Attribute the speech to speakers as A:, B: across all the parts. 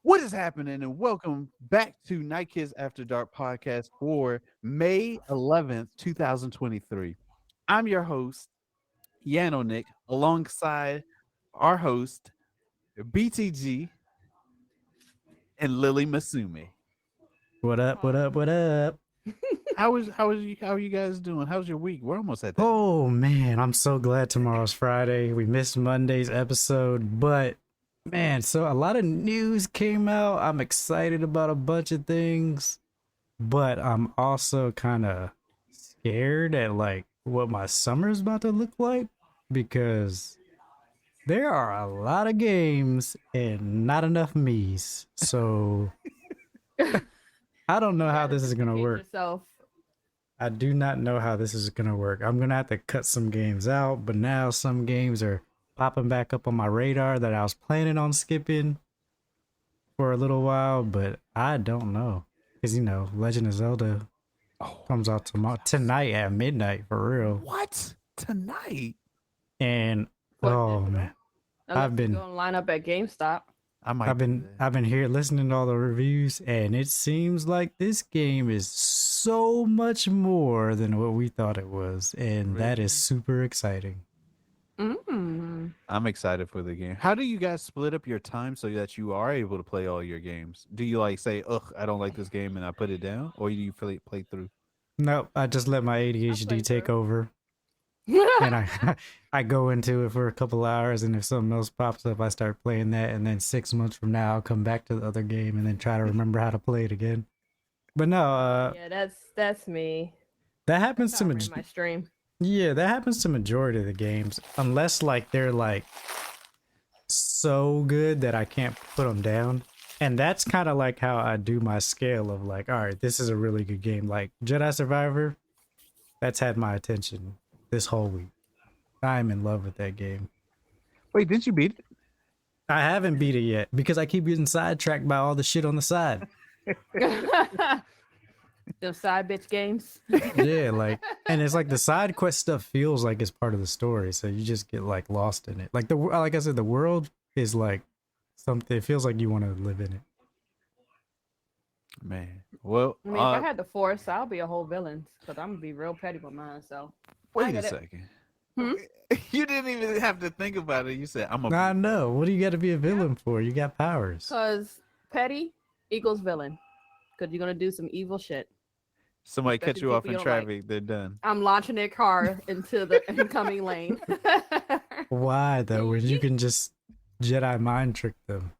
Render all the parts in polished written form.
A: What is happening? And welcome back to Night Kids After Dark podcast for May 11th, 2023. I'm your host, Yanonick, alongside our host, BTG and LilyMasume.
B: What up? What up? What up?
A: How are you guys doing? How's your week? We're almost at that.
B: Oh man, I'm so glad tomorrow's Friday. We missed Monday's episode, but man, so a lot of news came out. I'm excited about a bunch of things, but I'm also kind of scared at like what my summer's about to look like because there are a lot of games and not enough me's. So I don't know
C: You
B: how
C: gotta
B: this is gonna
C: differentiate
B: work.
C: yourself.
B: I do not know how this is gonna work. I'm gonna have to cut some games out, but now some games are popping back up on my radar that I was planning on skipping for a little while, but I don't know. Cause Legend of Zelda
A: Oh,
B: comes out tomorrow tonight at midnight for real.
A: what? Tonight?
B: And oh man,
C: Unless
B: I've
C: you
B: been
C: go and line up at GameStop.
A: I might
B: I've
A: do
B: been
A: that.
B: I've been here listening to all the reviews, and it seems like this game is so much more than what we thought it was, and that
A: Really?
B: is super exciting.
A: I'm excited for the game. How do you guys split up your time so that you are able to play all your games? Do you like say, "Ugh, I don't like this game," and I put it down, or do you play through?
B: Nope, I just let my ADHD
C: play
B: take
C: through.
B: over, and I go into it for a couple hours, and if something else pops up, I start playing that, and then 6 months from now, I'll come back to the other game and then try to remember how to play it again. But no,
C: Yeah, that's me.
B: that
C: That's
B: happens
C: how
B: to
C: I ran my stream.
B: yeah, that happens to majority of the games, unless like they're like so good that I can't put them down. And that's kind of like how I do my scale of like, all right, this is a really good game. Like Jedi Survivor, that's had my attention this whole week. I'm in love with that game.
A: Wait, didn't you beat it?
B: I haven't beat it yet because I keep getting sidetracked by all the shit on the side.
C: Them side bitch games.
B: Yeah, like, and it's like the side quest stuff feels like it's part of the story, so you just get like lost in it. Like I said, the world is like something. It feels like you want to live in it.
A: Man, well,
C: I mean, if I had the force, I'll be a whole villain because I'm gonna be real petty with mine. So I
A: wait a
C: get it.
A: second.
C: Hmm?
A: You didn't even have to think about it. You said, "I'm a."
B: I know. What do you got to be a villain for? You got powers.
C: Because petty equals villain. Because you're gonna do some evil shit.
A: Somebody cut
C: Especially
A: you off
C: people
A: in
C: you don't like.
A: traffic. They're done.
C: I'm launching their car into the incoming lane.
B: Why though? When you can just Jedi mind trick them.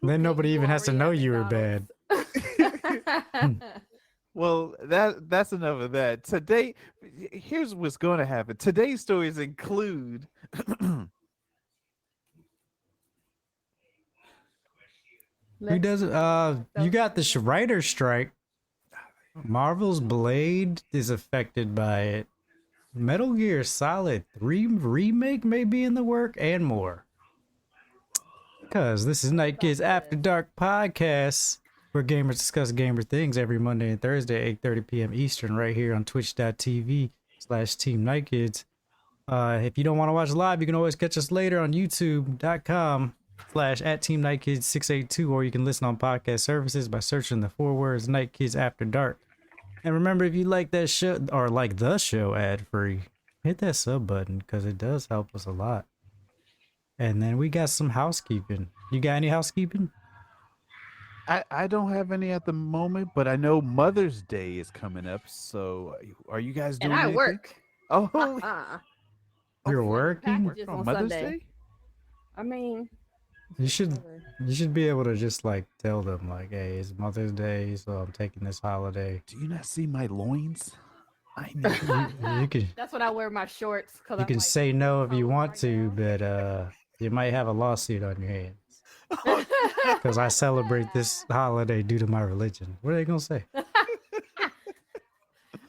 B: Then nobody even has to know you were bad.
A: Well, that's enough of that. Today, here's what's going to happen. Today's stories include
B: Who does it? You got the writer's strike. Marvel's Blade is affected by it. Metal Gear Solid 3 remake may be in the work and more. Because this is Night Kids After Dark podcast where gamers discuss gamer things every Monday and Thursday at 8:30 p.m. Eastern right here on twitch.tv/Team Night Kids. If you don't want to watch live, you can always catch us later on youtube.com/@Team Night Kids 682, or you can listen on podcast services by searching the 4 words Night Kids After Dark. And remember, if you like that show or like the show ad free, hit that sub button because it does help us a lot. And then we got some housekeeping. You got any housekeeping?
A: I don't have any at the moment, but I know Mother's Day is coming up. So, are you guys doing
C: And I
A: anything?
C: work.
A: Oh,
B: You're
C: Hopefully
B: working?
C: packages
A: on
C: on
A: Mother's
C: Sunday.
A: Day?
C: I mean,
B: You should
C: whatever.
B: you should be able to just like tell them like, hey, it's Mother's Day, so I'm taking this holiday.
A: Do you not see my loins? I know.
B: You can
C: That's when I wear my shorts. Cause
B: you
C: I'm
B: can
C: like,
B: say no if you
C: cold
B: want
C: right
B: to,
C: now.
B: but you might have a lawsuit on your hands. Because I celebrate this holiday due to my religion. What are they gonna say?
C: I'm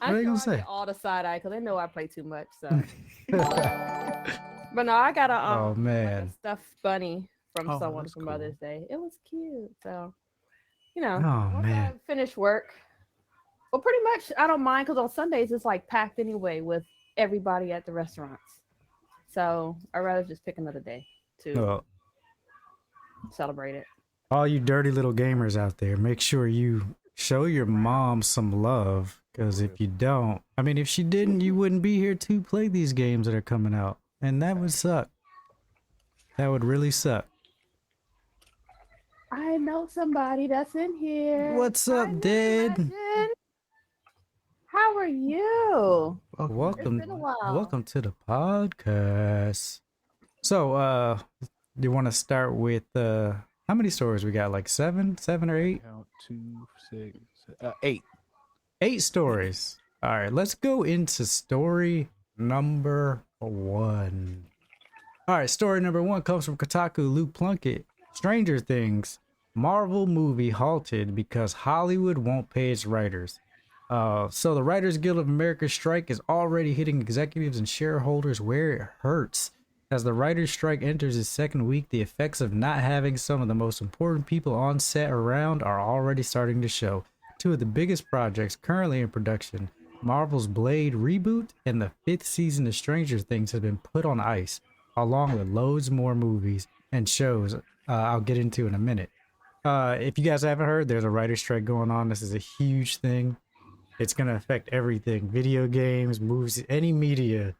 B: What are you
C: sure
B: gonna
C: I
B: say?
C: get all the side eye because they know I play too much. So, but no, I got a
B: Oh,
C: like a
B: man.
C: stuffed bunny from
A: Oh,
C: someone
A: that's
C: for
A: cool.
C: Mother's Day. It was cute. So,
B: Oh,
C: once
B: man.
C: I finish work, well, pretty much I don't mind because on Sundays it's like packed anyway with everybody at the restaurants. So I'd rather just pick another day to
B: Well,
C: celebrate it.
B: All you dirty little gamers out there, make sure you show your mom some love. Because if you don't, I mean, if she didn't, you wouldn't be here to play these games that are coming out. And that would suck. That would really suck.
C: I know somebody that's in here.
B: What's up,
C: Hi,
B: Dad?
C: Legend. How are you?
B: Welcome,
C: It's been a while.
B: welcome to the podcast. So, do you want to start with how many stories we got? Like seven or eight?
A: Count 2, 6, 8.
B: 8 stories. All right, let's go into story number 1. All right, story number 1 comes from Kotaku. Luke Plunkett. Stranger Things. Marvel movie halted because Hollywood won't pay its writers. So the Writers Guild of America strike is already hitting executives and shareholders where it hurts. As the writers' strike enters its second week, the effects of not having some of the most important people on set around are already starting to show. 2 of the biggest projects currently in production, Marvel's Blade reboot and the 5th season of Stranger Things, have been put on ice, along with loads more movies and shows I'll get into in a minute. If you guys haven't heard, there's a writer's strike going on. This is a huge thing. It's going to affect everything. Video games, movies, any media.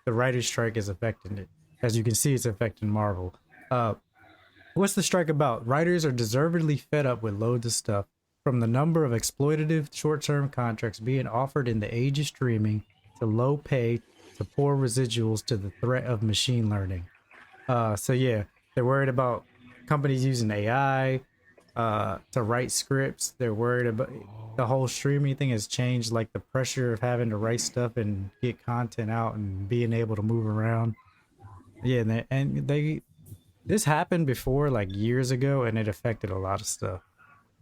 B: The writer's strike is affecting it. As you can see, it's affecting Marvel. What's the strike about? Writers are deservedly fed up with loads of stuff. From the number of exploitative short-term contracts being offered in the age of streaming, to low pay, to poor residuals, to the threat of machine learning. So yeah, they're worried about companies using AI to write scripts. They're worried about the whole streaming thing has changed, like the pressure of having to write stuff and get content out and being able to move around. Yeah, this happened before, like years ago, and it affected a lot of stuff.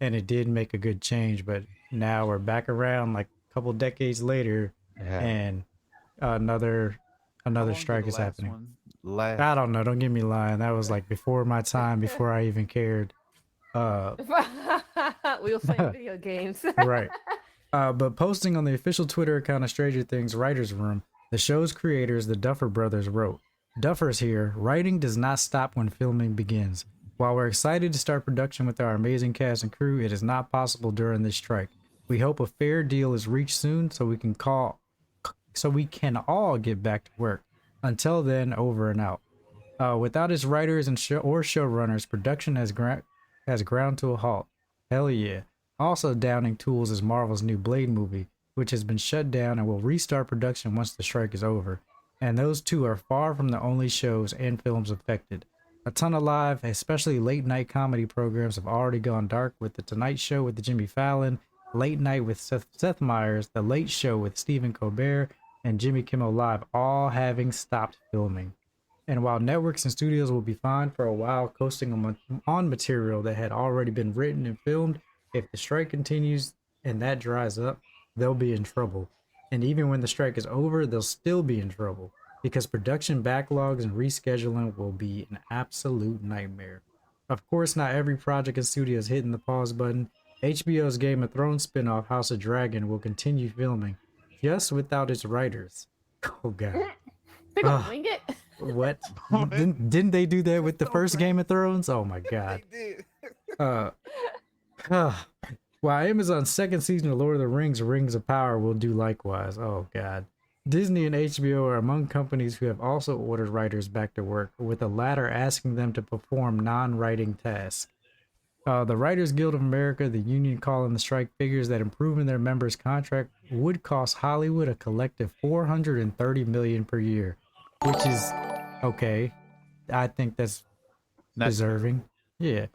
B: And it did make a good change, but now we're back around like a couple decades later, and another strike is happening. I don't know. Don't get me lying. That was like before my time, before I even cared.
C: We'll play video games.
B: Right. But posting on the official Twitter account of Stranger Things Writers Room, the show's creators, the Duffer Brothers, wrote, "Duffer's here. Writing does not stop when filming begins. While we're excited to start production with our amazing cast and crew, it is not possible during this strike. We hope a fair deal is reached soon so we can all get back to work. Until then, over and out." Without its writers and showrunners, production has ground to a halt. Hell yeah. Also downing tools is Marvel's new Blade movie, which has been shut down and will restart production once the strike is over. And those 2 are far from the only shows and films affected. A ton of live, especially late-night comedy programs have already gone dark, with The Tonight Show with Jimmy Fallon, Late Night with Seth Meyers, The Late Show with Stephen Colbert, and Jimmy Kimmel Live all having stopped filming. And while networks and studios will be fine for a while coasting on material that had already been written and filmed, if the strike continues and that dries up, they'll be in trouble. And even when the strike is over, they'll still be in trouble, because production backlogs and rescheduling will be an absolute nightmare. Of course, not every project in studio is hitting the pause button. HBO's Game of Thrones spinoff House of Dragon will continue filming, just without its writers. Oh god.
C: They're gonna wing it.
B: What? Didn't they do that with the first Game of Thrones? Oh my god. While Amazon's second season of Lord of the Rings, Rings of Power, will do likewise. Oh god. Disney and HBO are among companies who have also ordered writers back to work, with the latter asking them to perform non-writing tasks. The Writers Guild of America, the union calling the strike, figures that improving their members' contract would cost Hollywood a collective $430 million per year, which is okay. I think that's deserving. Yeah.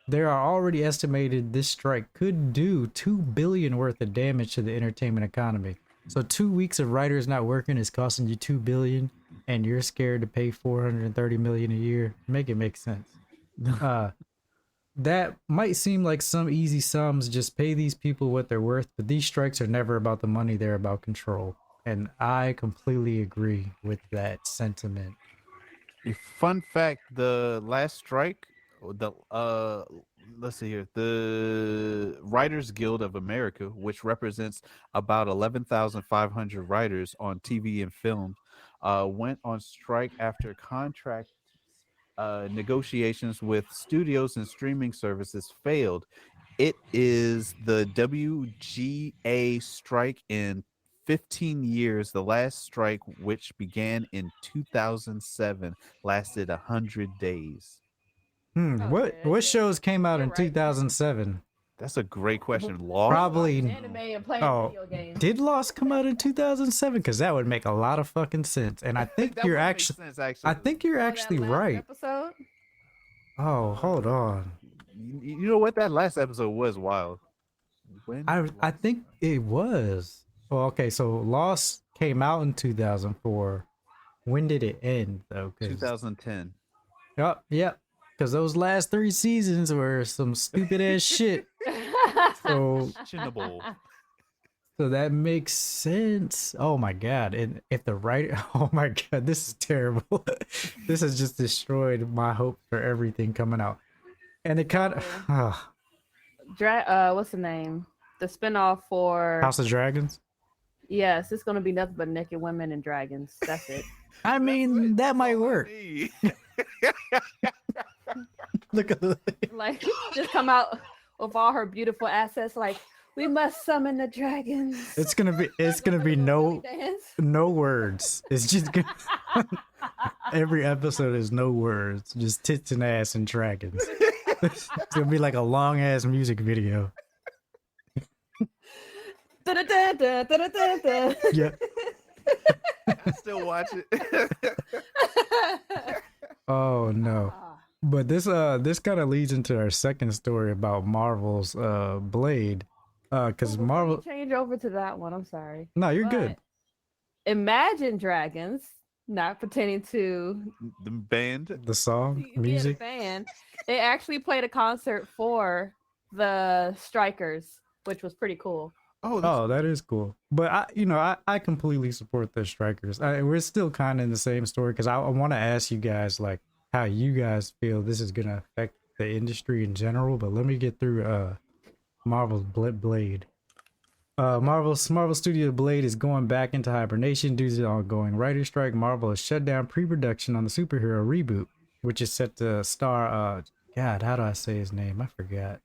B: There are already estimated this strike could do $2 billion worth of damage to the entertainment economy. So 2 weeks of writers not working is costing you $2 billion, and you're scared to pay $430 million a year. Make it make sense. That might seem like some easy sums, just pay these people what they're worth, but these strikes are never about the money, they're about control. And I completely agree with that sentiment.
A: A fun fact: the last strike, let's see here, the Writers Guild of America, which represents about 11,500 writers on TV and film, went on strike after contracts negotiations with studios and streaming services failed. It is the WGA strike in 15 years. The last strike, which began in 2007, lasted 100 days.
B: What
C: Okay,
B: shows came out
C: you're
B: in
C: right.
B: 2007?
A: That's a great question.
C: People
A: Lost?
B: Probably.
C: watching anime and playing
B: Oh,
C: video games.
B: did Lost come out in 2007? Because that would make a lot of fucking sense. And I think
A: That
B: you're
A: would make
B: actually,
A: sense, actually.
B: I think you're
C: Oh, that
B: actually
C: last
B: right.
C: Episode?
B: Oh, hold on.
A: You know what? That last episode was wild. When?
B: I think it was. Well, okay, so Lost came out in 2004. When did it end though?
A: 2010.
B: Yep, yep. Because those last 3 seasons were some stupid ass shit. So
A: Questionable.
B: So that makes sense. Oh my god! And if the writer, oh my god, this is terrible. This has just destroyed my hope for everything coming out. And it kind of
C: What's the name? The spinoff for
B: House of Dragons.
C: Yes, it's gonna be nothing but naked women and dragons. That's it.
B: I mean, that might work. Look at the
C: Like, just come out with all her beautiful assets. Like, we must summon the dragons.
B: It's gonna be no
C: Dance.
B: no words. It's just gonna, every episode is no words, just tits and ass and dragons. It's gonna be like a long ass music video.
C: Da-da-da-da-da-da-da.
B: Yeah.
A: I still watch it.
B: Oh no. But this kind of leads into our second story about Marvel's Blade. Cuz
C: Before
B: Marvel
C: you change over to that one. I'm sorry.
B: No, you're
C: But
B: good.
C: Imagine Dragons, not pertaining to
A: The band.
B: The song,
C: being a
B: music.
C: fan. They actually played a concert for the Strikers, which was pretty cool.
B: Oh, that is cool. But I completely support the Strikers. We're still kind of in the same story because I want to ask you guys like how you guys feel this is gonna affect the industry in general. But let me get through Marvel's Blade. Marvel Studio Blade is going back into hibernation due to the ongoing writer's strike. Marvel has shut down pre-production on the superhero reboot, which is set to star God, how do I say his name? I forgot.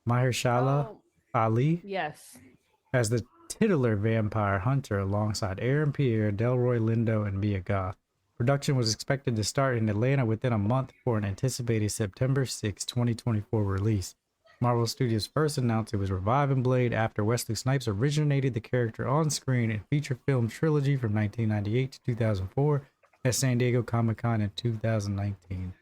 B: Mahershala
C: Oh,
B: Ali
C: yes.
B: as the titular vampire hunter alongside Aaron Pierre, Delroy Lindo, and Mia Goth. Production was expected to start in Atlanta within a month for an anticipated September 6, 2024 release. Marvel Studios first announced it was reviving Blade after Wesley Snipes originated the character on screen in feature film trilogy from 1998 to 2004 at San Diego Comic-Con in 2019.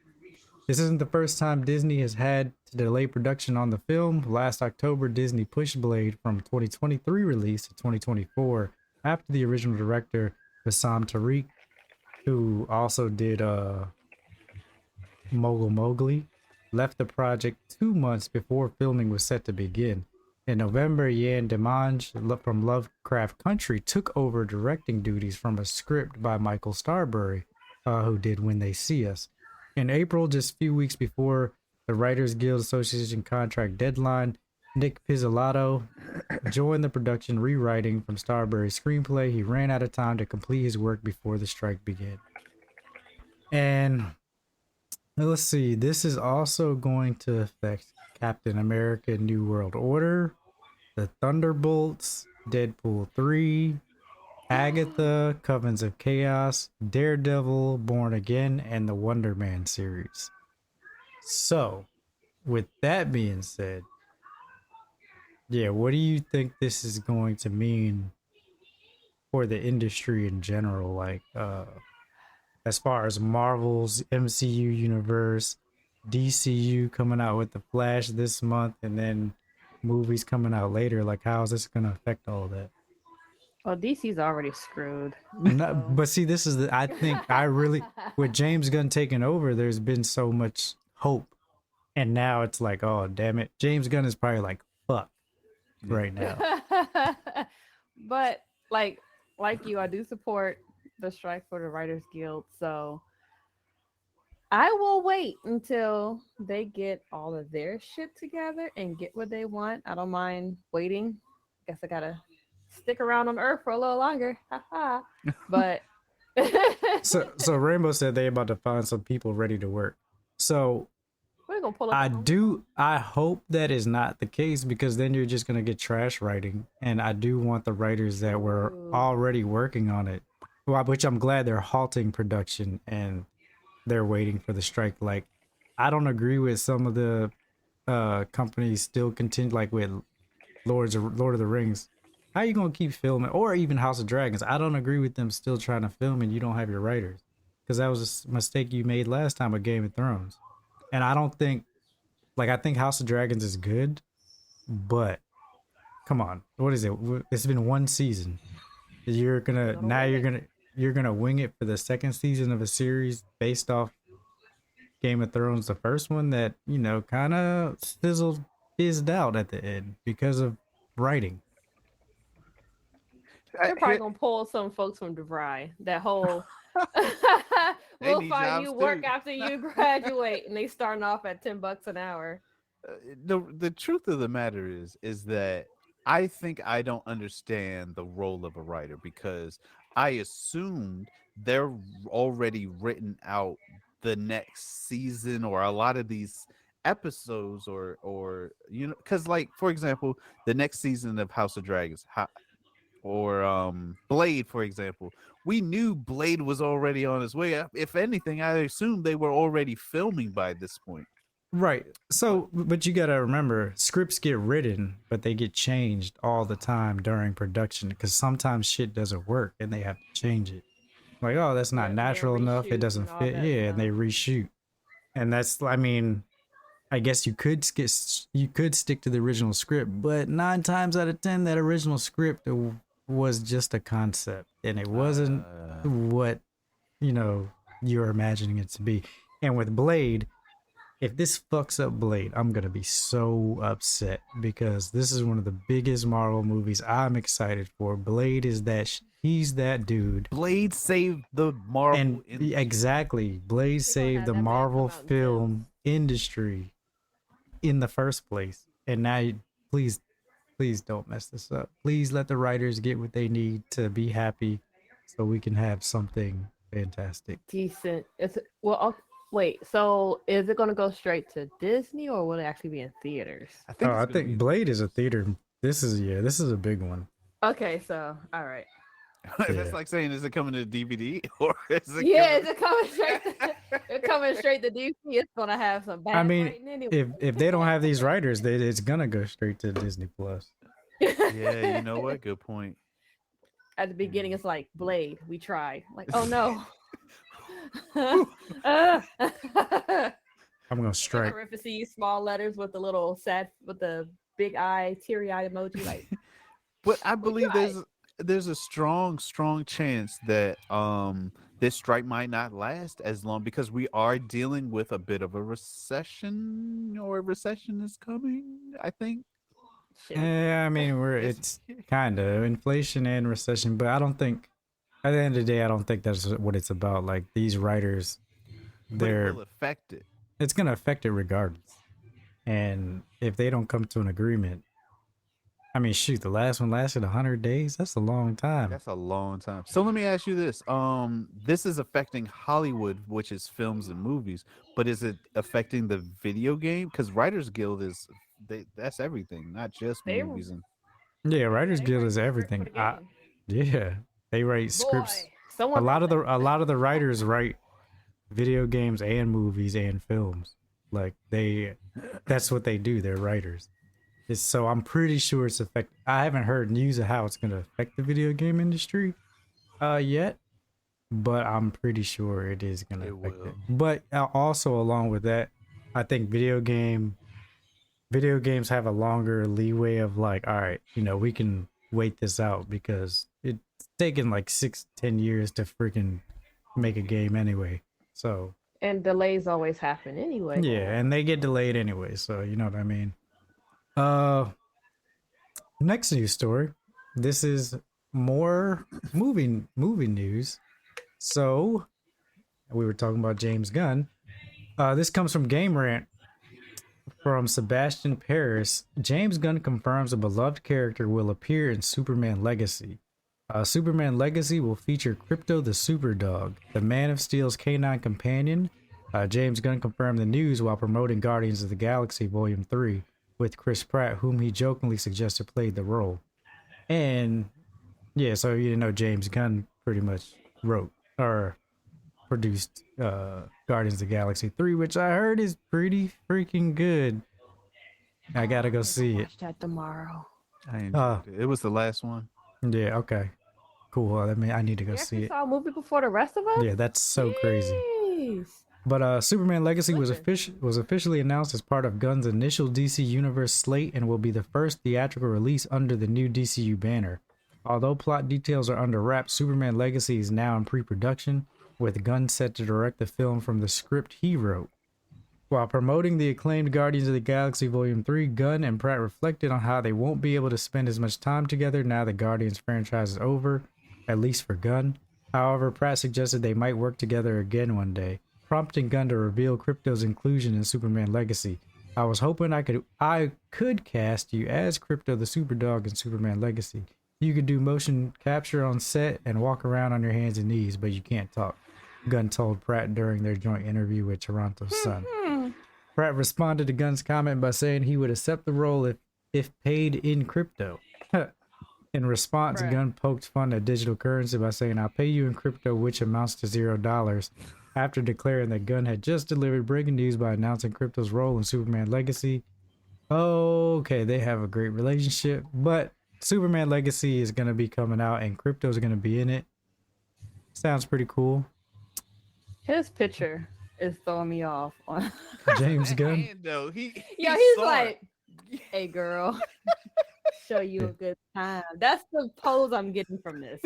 B: This isn't the first time Disney has had to delay production on the film. Last October, Disney pushed Blade from 2023 release to 2024 after the original director, Bassam Tariq, who also did Mogul Mowgli, left the project 2 months before filming was set to begin. In November, Yan Demange from Lovecraft Country took over directing duties from a script by Michael Starbury, who did When They See Us. In April, just a few weeks before the Writers Guild Association contract deadline, Nick Pizzolatto joined the production rewriting from Starbury's screenplay. He ran out of time to complete his work before the strike began. And let's see, this is also going to affect Captain America New World Order, the Thunderbolts, Deadpool 3, Agatha, Covens of Chaos, Daredevil, Born Again, and the Wonder Man series. So, with that being said, yeah, what do you think this is going to mean for the industry in general? Like, as far as Marvel's MCU universe, DCU coming out with the Flash this month, and then movies coming out later. Like, how is this going to affect all that?
C: Well, DC's already screwed.
B: But see, this is I think I really, with James Gunn taking over, there's been so much hope. And now it's like, oh, damn it. James Gunn is probably like, fuck, right now.
C: But like you, I do support the strike for the Writers Guild. So I will wait until they get all of their shit together and get what they want. I don't mind waiting. Guess I gotta stick around on Earth for a little longer. But
B: So Rainbow said they about to find some people ready to work. So
C: We're gonna pull up.
B: I hope that is not the case, because then you're just gonna get trash writing. And I do want the writers that were already working on it, which I'm glad they're halting production and they're waiting for the strike. Like, I don't agree with some of the companies still continue, like with Lord of the Rings. How you gonna keep filming, or even House of Dragons? I don't agree with them still trying to film and you don't have your writers, because that was a mistake you made last time with Game of Thrones. And I don't think, like, I think House of Dragons is good, but come on, what is it? It's been one season. You're gonna now you're gonna wing it for the second season of a series based off Game of Thrones, the first one that, you know, kind of fizzed out at the end because of writing.
C: They're probably gonna pull some folks from DeVry. That whole
A: They
C: we'll
A: need
C: find you
A: jobs
C: work
A: too.
C: after you graduate, and they starting off at $10 an hour.
A: The truth of the matter is that I think I don't understand the role of a writer, because I assumed they're already written out the next season or a lot of these episodes, or you know, because like, for example, the next season of House of Dragons, or Blade, for example, we knew Blade was already on his way. If anything, I assumed they were already filming by this point.
B: Right. So, but you got to remember, scripts get written, but they get changed all the time during production, because sometimes shit doesn't work and they have to change it. Like, oh, that's not
C: Yeah, they
B: natural enough. It
C: reshoot
B: doesn't
C: and all
B: fit.
C: that
B: Yeah, and
C: stuff.
B: they reshoot. And that's, I mean, I guess you could stick to the original script, but 9 times out of 10, that original script was just a concept, and it wasn't what, you know, you're imagining it to be. And with Blade, if this fucks up Blade, I'm gonna be so upset, because this is one of the biggest Marvel movies I'm excited for. Blade is he's that dude.
A: Blade saved the Marvel
B: And
A: industry.
B: exactly, Blade saved
C: have
B: the
C: that man
B: Marvel
C: come out in
B: film industry in the first place. And now, please don't mess this up. Please let the writers get what they need to be happy, so we can have something fantastic.
C: Decent. It's well. Wait. So is it gonna go straight to Disney, or will it actually be in theaters?
A: I think
B: I think Blade is a theater. This is a big one.
C: Okay. So all right.
A: That's like saying, is it coming to DVD or is it?
C: Yeah,
A: Coming...
C: it's coming straight. It's coming straight to DC. It's gonna have some bad
B: I mean,
C: writing anyway.
B: if they don't have these writers, it's gonna go straight to Disney Plus.
A: Yeah, you know what? Good point.
C: At the beginning, it's like Blade. We tried. Like, oh no.
B: I'm gonna strike.
C: Parentheses, small letters with the little sad, with the big eye, teary eye emoji. Like,
A: But I believe
C: tried.
A: there's a strong chance that this strike might not last as long, because we are dealing with a bit of a recession, or a recession is coming, I think.
C: shit.
B: Yeah, I mean, it's kind of inflation and recession, but I don't think, at the end of the day, I don't think that's what it's about. Like, these writers,
A: But it will affect it.
B: it's gonna affect it regardless. And if they don't come to an agreement, I mean, shoot, the last one lasted 100 days. That's a long time.
A: That's a long time. So let me ask you this. This is affecting Hollywood, which is films and movies, but is it affecting the video game? Because Writers Guild that's everything, not just
C: They-
A: movies. And
B: Yeah, Writers
C: They
B: Guild
C: write
B: is
C: script
B: everything.
C: for the game.
B: Yeah, they write scripts.
C: Boy, someone
B: A lot
C: wrote
B: of the writers write video games and movies and films. Like, that's what they do. They're writers. So I'm pretty sure it's I haven't heard news of how it's going to affect the video game industry yet, but I'm pretty sure it is going to affect
A: will.
B: it. But also, along with that, I think video games have a longer leeway of, like, all right, you know, we can wait this out, because it's taken like 6-10 years to freaking make a game anyway. So
C: And delays always happen anyway.
B: yeah, and they get delayed anyway, so you know what I mean. Next news story. This is more movie news. So we were talking about James Gunn. This comes from Game Rant from Sebastian Paris. James Gunn confirms a beloved character will appear in Superman Legacy. Superman Legacy will feature Crypto the Superdog, the Man of Steel's canine companion. James Gunn confirmed the news while promoting Guardians of the Galaxy Volume 3 with Chris Pratt, whom he jokingly suggested played the role. And yeah, so you didn't know James Gunn pretty much wrote or produced Guardians of the Galaxy 3, which I heard is pretty freaking good. I gotta go see it.
C: Watch that tomorrow.
A: I enjoyed it. It was the last one.
B: Yeah, okay. Cool. I mean, I need to go
C: You
B: see
C: actually
B: it.
C: saw a movie before the rest of us?
B: Yeah, that's so crazy.
C: Jeez.
B: But Superman Legacy was
C: Goodness.
B: officially announced as part of Gunn's initial DC Universe slate and will be the first theatrical release under the new DCU banner. Although plot details are under wraps, Superman Legacy is now in pre-production, with Gunn set to direct the film from the script he wrote. While promoting the acclaimed Guardians of the Galaxy Volume 3, Gunn and Pratt reflected on how they won't be able to spend as much time together now the Guardians franchise is over, at least for Gunn. However, Pratt suggested they might work together again one day, prompting Gunn to reveal Crypto's inclusion in Superman Legacy. I was hoping I could cast you as Crypto the Superdog in Superman Legacy. You could do motion capture on set and walk around on your hands and knees, but you can't talk, Gunn told Pratt during their joint interview with Toronto's Sun. Pratt responded to Gunn's comment by saying he would accept the role if paid in crypto. In response,
C: Pratt.
B: Gunn poked fun at digital currency by saying, "I'll pay you in crypto, which amounts to $0, after declaring that Gunn had just delivered breaking news by announcing Crypto's role in Superman Legacy. Okay, they have a great relationship, but Superman Legacy is going to be coming out and Crypto's going to be in it. Sounds pretty cool.
C: His picture is throwing me off. On
B: James Gunn.
A: No,
C: he's
A: saw
C: like,
A: it.
C: hey, girl, show you a good time. That's the pose I'm getting from this.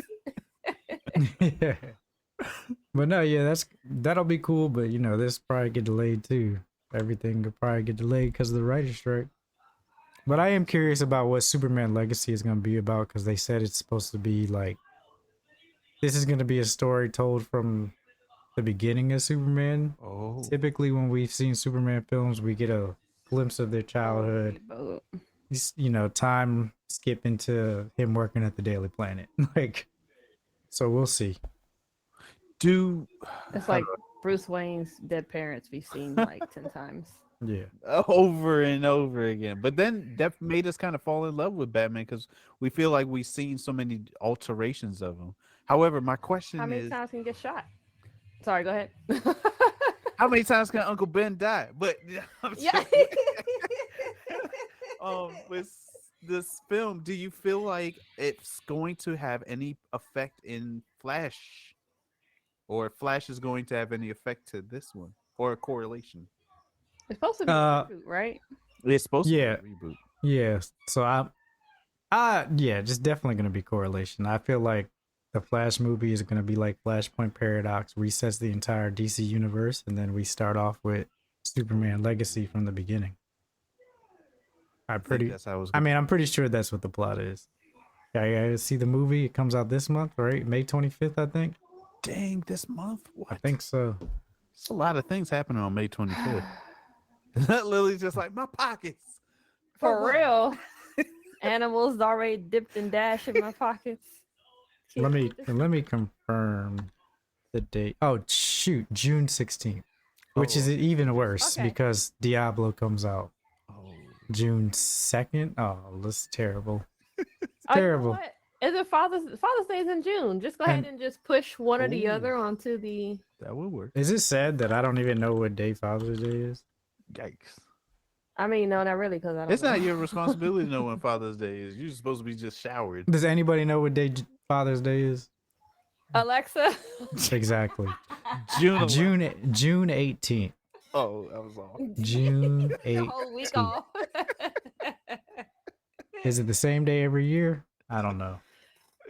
B: Yeah. But no, yeah, that'll be cool, but you know, this probably get delayed too. Everything could probably get delayed because of the writer's strike. But I am curious about what Superman Legacy is going to be about, because they said it's supposed to be like, this is going to be a story told from the beginning of Superman.
A: Oh,
B: Typically when we've seen Superman films, we get a glimpse of their childhood. You know, time skip into him working at the Daily Planet. Like, so we'll see.
C: It's like Bruce Wayne's dead parents we've seen like 10 times.
B: Yeah.
A: over and over again. But then that made us kind of fall in love with Batman because we feel like we've seen so many alterations of him. However, my question
C: How many
A: is,
C: times can you get shot? Sorry, go ahead.
A: how many times can Uncle Ben die? But I'm
C: Yeah.
A: with this film, do you feel like it's going to have any effect in Flash, or Flash is going to have any effect to this one, or a correlation?
C: It's supposed to be a reboot, right?
A: It's supposed to
B: Yeah.
A: be a reboot.
B: Yeah. So yeah, just definitely going to be correlation. I feel like the Flash movie is going to be like Flashpoint Paradox, resets the entire DC universe, and then we start off with Superman Legacy from the beginning.
A: That's how it was
B: I mean, I'm pretty sure that's what the plot is. Yeah, see the movie. It comes out this month, right? May 25th, I think.
A: Dang, this month? What?
B: I think so.
A: It's a lot of things happening on May 25th. Lily's just like, my pockets.
C: For real. Animals already dipped and dashed in my pockets.
B: Let me confirm the date. Oh shoot, June 16th, which is even worse
C: Okay.
B: because Diablo comes out
A: Oh.
B: June 2nd. Oh, that's terrible. It's
C: Oh, you know
B: terrible.
C: what? Is it Father's Day's in June? Just go ahead and just push one or the
A: Ooh.
C: other onto the.
A: That would work.
B: Is it sad that I don't even know what day Father's Day is?
A: Yikes.
C: I mean, no, not really, because I don't.
A: It's
C: know.
A: not your responsibility to know when Father's Day is. You're supposed to be just showered.
B: Does anybody know what day Father's Day is?
C: Alexa.
B: Exactly.
A: June. 11th.
B: June 18th.
A: Oh, that was all.
B: June
C: The whole week
B: 18th.
C: off.
B: Is it the same day every year? I don't know.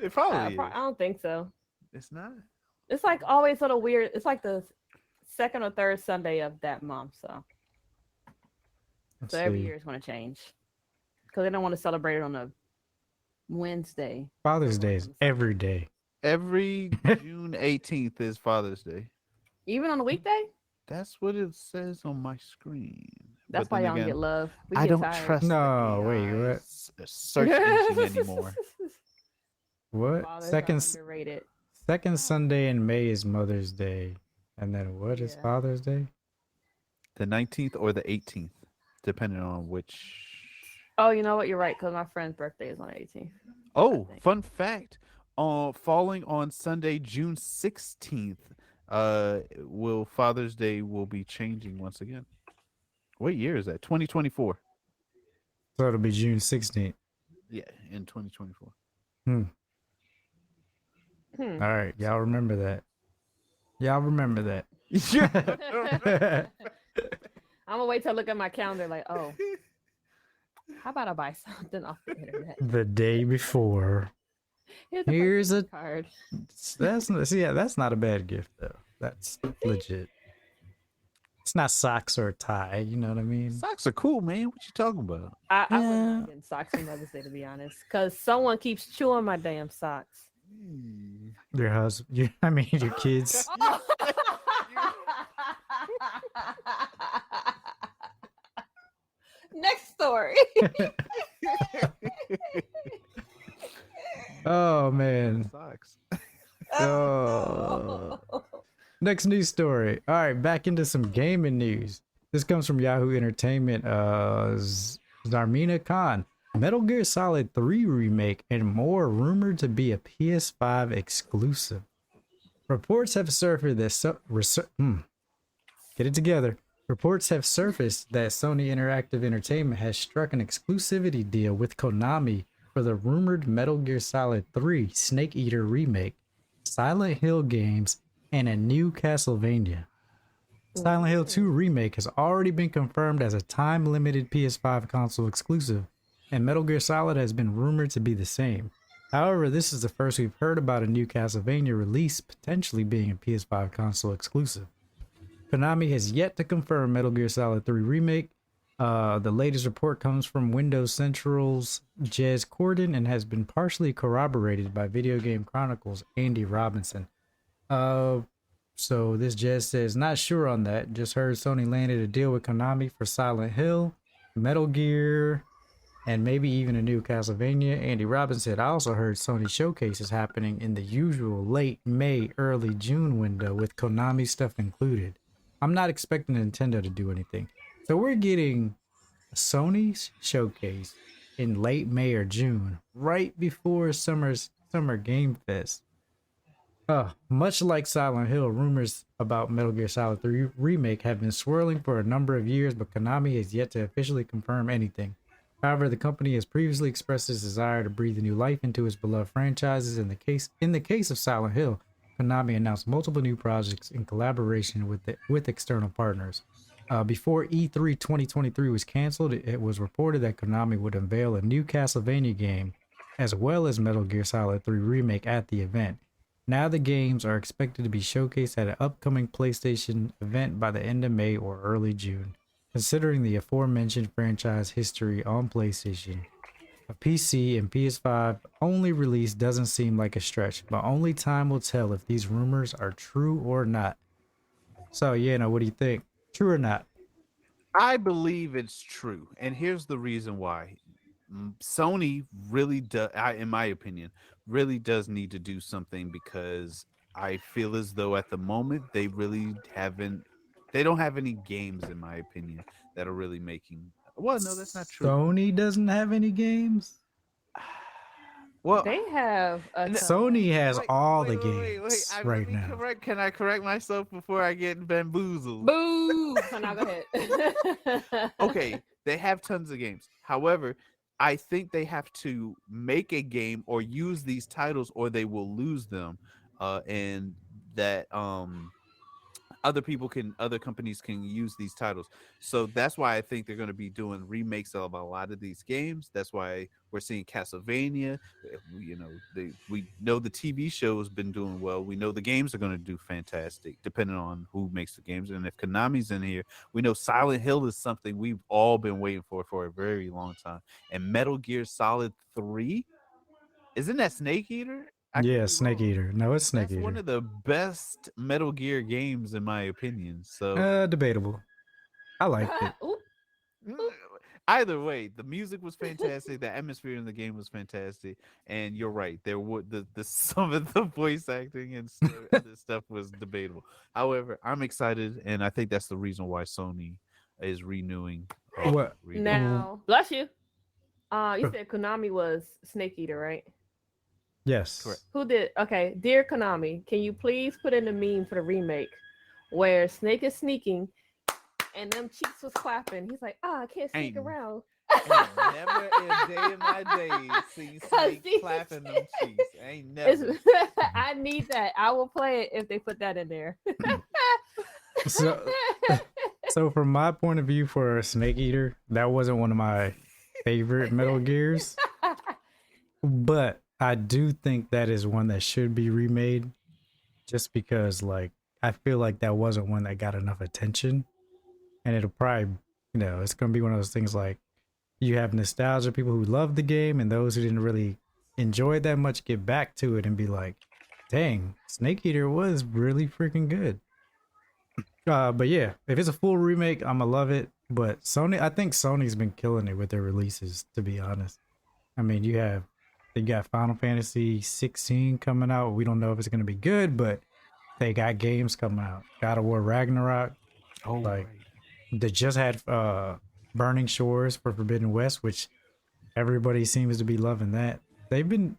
A: It probably
C: I
A: is.
C: don't think so.
A: It's not.
C: It's like always sort of weird. It's like the second or third Sunday of that month. So
B: Let's
C: every
B: see.
C: year it's going to change because they don't want to celebrate it on a Wednesday.
B: Father's Day is every day.
A: Every June 18th is Father's Day.
C: Even on a weekday?
A: That's what it says on my screen.
C: That's
A: But
C: why
A: then
C: y'all don't
A: again,
C: get love. We
A: I
C: get
A: don't
C: tired.
A: trust
B: No,
A: the
B: wait,
A: AI
B: what?
A: Search engine anymore.
B: What?
C: Fathers are underrated.
B: Second Sunday in May is Mother's Day. And then what is
C: Yeah.
B: Father's Day?
A: The 19th or the 18th, depending on which.
C: Oh, you know what? You're right, because my friend's birthday is on the 18th.
A: Oh,
C: think.
A: fun fact. Falling on Sunday, June 16th, will Father's Day will be changing once again. What year is that? 2024.
B: So it'll be June 16th.
A: Yeah, in 2024.
B: Hmm.
C: Hmm.
B: All right. Y'all remember that. Y'all remember that.
C: I'm gonna wait till I look at my calendar. Like, oh, how about I buy something off the internet?
B: The day before.
C: Here's
B: Here's
C: a
B: a
C: card.
B: that's not a bad gift though. That's legit. It's not socks or a tie, you know what I mean?
A: Socks are cool, man. What you talking about?
C: I wouldn't
B: Yeah.
C: mind getting socks for Mother's Day, to be honest, because someone keeps chewing my damn socks.
B: Your husband, I mean your kids.
C: Next story.
B: Oh man.
A: Socks.
B: Oh. Next news story. All right, back into some gaming news. This comes from Yahoo Entertainment. Zarmina Khan. Metal Gear Solid 3 remake and more rumored to be a PS5 exclusive. Reports have surfaced that get it together. Reports have surfaced that Sony Interactive Entertainment has struck an exclusivity deal with Konami for the rumored Metal Gear Solid 3 Snake Eater remake, Silent Hill games, and a new Castlevania. Silent Hill 2 remake has already been confirmed as a time-limited PS5 console exclusive, and Metal Gear Solid has been rumored to be the same. However, this is the first we've heard about a new Castlevania release potentially being a PS5 console exclusive. Konami has yet to confirm Metal Gear Solid 3 remake. The latest report comes from Windows Central's Jez Corden and has been partially corroborated by Video Game Chronicles' Andy Robinson. So this Jez says, not sure on that. Just heard Sony landed a deal with Konami for Silent Hill, Metal Gear, and maybe even a new Castlevania. Andy Robinson said, I also heard Sony showcases happening in the usual late May, early June window with Konami stuff included. I'm not expecting Nintendo to do anything. So we're getting a Sony showcase in late May or June, right before Summer Game Fest. Much like Silent Hill, rumors about Metal Gear Solid 3 remake have been swirling for a number of years, but Konami has yet to officially confirm anything. However, the company has previously expressed its desire to breathe new life into its beloved franchises. In the case of Silent Hill, Konami announced multiple new projects in collaboration with external partners. Before E3 2023 was canceled, it was reported that Konami would unveil a new Castlevania game, as well as Metal Gear Solid 3 remake at the event. Now the games are expected to be showcased at an upcoming PlayStation event by the end of May or early June. Considering the aforementioned franchise history on PlayStation, a PC and PS5 only release doesn't seem like a stretch, but only time will tell if these rumors are true or not. So, what do you think? True or not?
A: I believe it's true, and here's the reason why. Sony really does, in my opinion, really does need to do something, because I feel as though at the moment they really they don't have any games, in my opinion, that are really making. Well, no, that's not true.
B: Sony doesn't have any games?
A: Well,
C: They have a
B: Sony has all the
A: wait,
B: games
A: let
B: right
A: me
B: now.
A: Can I correct myself before I get bamboozled?
C: Boo! So now go ahead.
A: Okay, they have tons of games. However, I think they have to make a game or use these titles, or they will lose them. And that other companies can use these titles. So that's why I think they're going to be doing remakes of a lot of these games. That's why we're seeing Castlevania. We know the TV show has been doing well. We know the games are going to do fantastic, depending on who makes the games. And if Konami's in here, we know Silent Hill is something we've all been waiting for a very long time. And Metal Gear Solid 3, isn't that Snake Eater?
B: Yeah, Snake Eater. No, it's Snake
A: That's
B: Eater.
A: one of the best Metal Gear games, in my opinion. So
B: Debatable. I liked it.
A: either way, the music was fantastic. The atmosphere in the game was fantastic, and you're right. There would the some of the voice acting and other stuff was debatable. However, I'm excited, and I think that's the reason why Sony is renewing.
B: What?
C: Now, bless you. You said Konami was Snake Eater, right?
B: Yes.
A: Correct.
C: Who did? Okay, dear Konami, can you please put in a meme for the remake where Snake is sneaking and them cheeks was clapping? He's like, I can't sneak around.
A: Ain't never in a day in my days see Snake clapping them cheeks. Ain't never.
C: I need that. I will play it if they put that in there.
B: So from my point of view for Snake Eater, that wasn't one of my favorite Metal Gears. But I do think that is one that should be remade just because like I feel like that wasn't one that got enough attention. And it'll probably, it's going to be one of those things like you have nostalgia, people who love the game and those who didn't really enjoy it that much get back to it and be like, dang, Snake Eater was really freaking good. But yeah, if it's a full remake, I'm gonna love it. But I think Sony's been killing it with their releases, to be honest. I mean, they got Final Fantasy 16 coming out. We don't know if it's gonna be good, but they got games coming out. God of War Ragnarok.
A: Right.
B: They just had Burning Shores for Forbidden West, which everybody seems to be loving that. They've been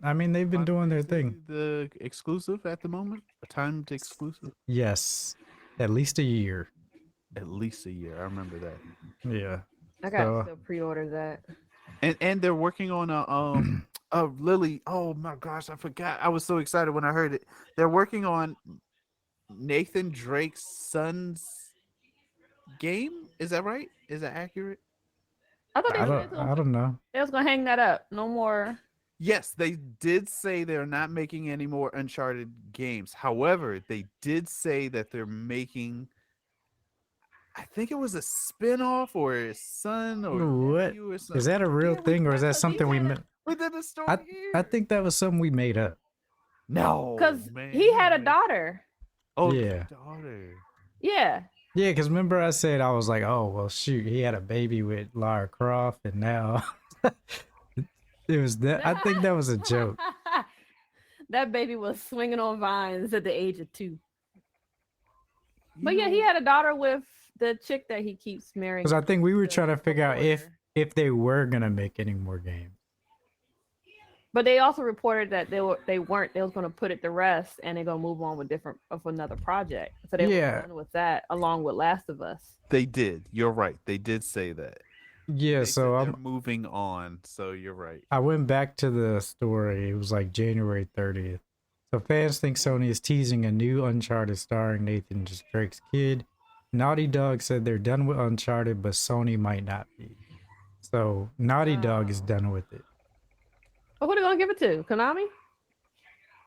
B: doing their thing.
A: The exclusive at the moment, a timed exclusive.
B: Yes, at least a year.
A: At least a year. I remember that.
B: Yeah.
C: I got to pre-order that.
A: And they're working on a Lily. Oh my gosh, I forgot. I was so excited when I heard it. They're working on Nathan Drake's son's game. Is that right? Is that accurate?
C: I thought
B: I don't know.
C: They was gonna hang that up. No more.
A: Yes, they did say they're not making any more Uncharted games. However, they did say that they're making, I think it was a spin-off or a son or nephew or something.
B: Is that a real thing or is that something we made?
A: Within the story
B: I think that was something we made up.
A: No,
C: because he had a daughter.
A: Oh,
B: yeah.
A: Daughter.
C: Yeah.
B: Yeah, because remember I said I was like, oh well, shoot, he had a baby with Lara Croft, and now it was that. I think that was a joke.
C: That baby was swinging on vines at the age of 2. But yeah, he had a daughter with the chick that he keeps marrying.
B: Because I think we were trying to figure out if they were gonna make any more games.
C: But they also reported that they weren't. They was going to put it to rest, and they're going to move on with another project. So they were done with that, along with Last of Us.
A: They did. You're right. They did say that.
B: Yeah. So
A: I'm moving on. So you're right.
B: I went back to the story. It was like January 30th. So fans think Sony is teasing a new Uncharted starring Nathan Drake's kid. Naughty Dog said they're done with Uncharted, but Sony might not be. So Naughty Dog is done with it.
C: Well, who are they gonna give it to? Konami?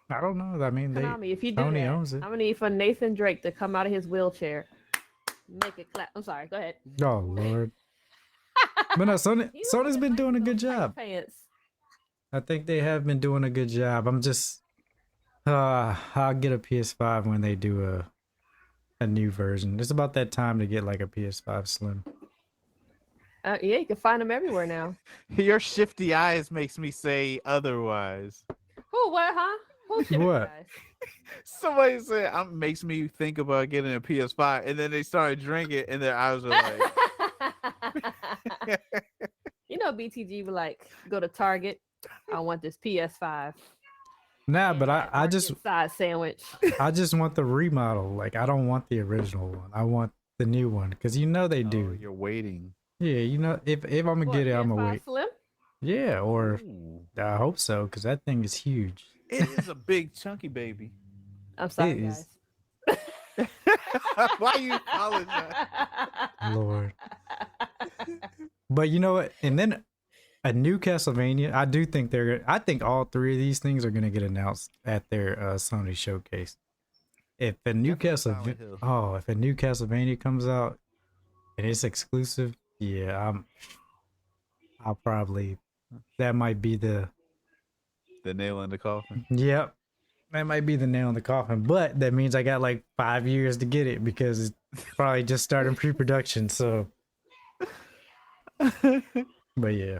B: I don't know. I mean,
C: Konami, if you do
B: Sony
C: that,
B: owns it.
C: I'm gonna need for Nathan Drake to come out of his wheelchair, make it clap. I'm sorry. Go ahead.
B: Oh Lord. But no, Sony's been doing a good job.
C: Pants.
B: I think they have been doing a good job. I'm just, I'll get a PS5 when they do a new version. It's about that time to get like a PS5 Slim.
C: Yeah, you can find them everywhere now.
A: Your shifty eyes makes me say otherwise.
C: Who? What? Huh? Who? Shifty
B: What?
C: eyes?
A: Somebody said makes me think about getting a PS5, and then they started drinking, and their eyes were like.
C: You know, BTG would like go to Target. I want this PS5.
B: Nah, but I just
C: side sandwich.
B: I just want the remodel. Like I don't want the original one. I want the new one because they do.
A: You're waiting.
B: Yeah, if I'm gonna get it, I'm gonna wait.
C: Slim?
B: Yeah, or
A: Ooh.
B: I hope so because that thing is huge.
A: It is a big chunky baby.
C: I'm sorry,
B: It
C: guys.
B: is.
A: Why you apologize?
B: Lord. But you know what? And then a new Castlevania. I do think I think all 3 of these things are gonna get announced at their Sony showcase. If a new Castlevania comes out and it's exclusive, yeah, I'll probably. That might be the
A: nail in the coffin.
B: Yep. That might be the nail in the coffin, but that means I got like 5 years to get it because it's probably just starting pre-production. So But yeah.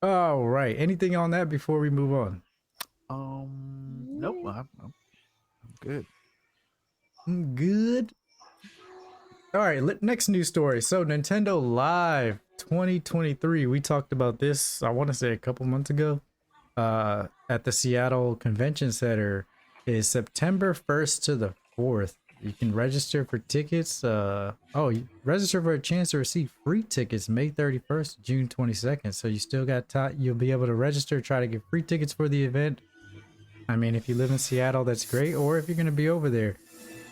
B: All right. Anything on that before we move on?
A: Nope. I'm good.
B: Good. All right. Next news story. So Nintendo Live 2023. We talked about this, I want to say a couple months ago, at the Seattle Convention Center. Is September 1st to the 4th. You can register for tickets. Register for a chance to receive free tickets May 31st, June 22nd. So you still got time. You'll be able to register, try to get free tickets for the event. I mean, if you live in Seattle, that's great. Or if you're going to be over there.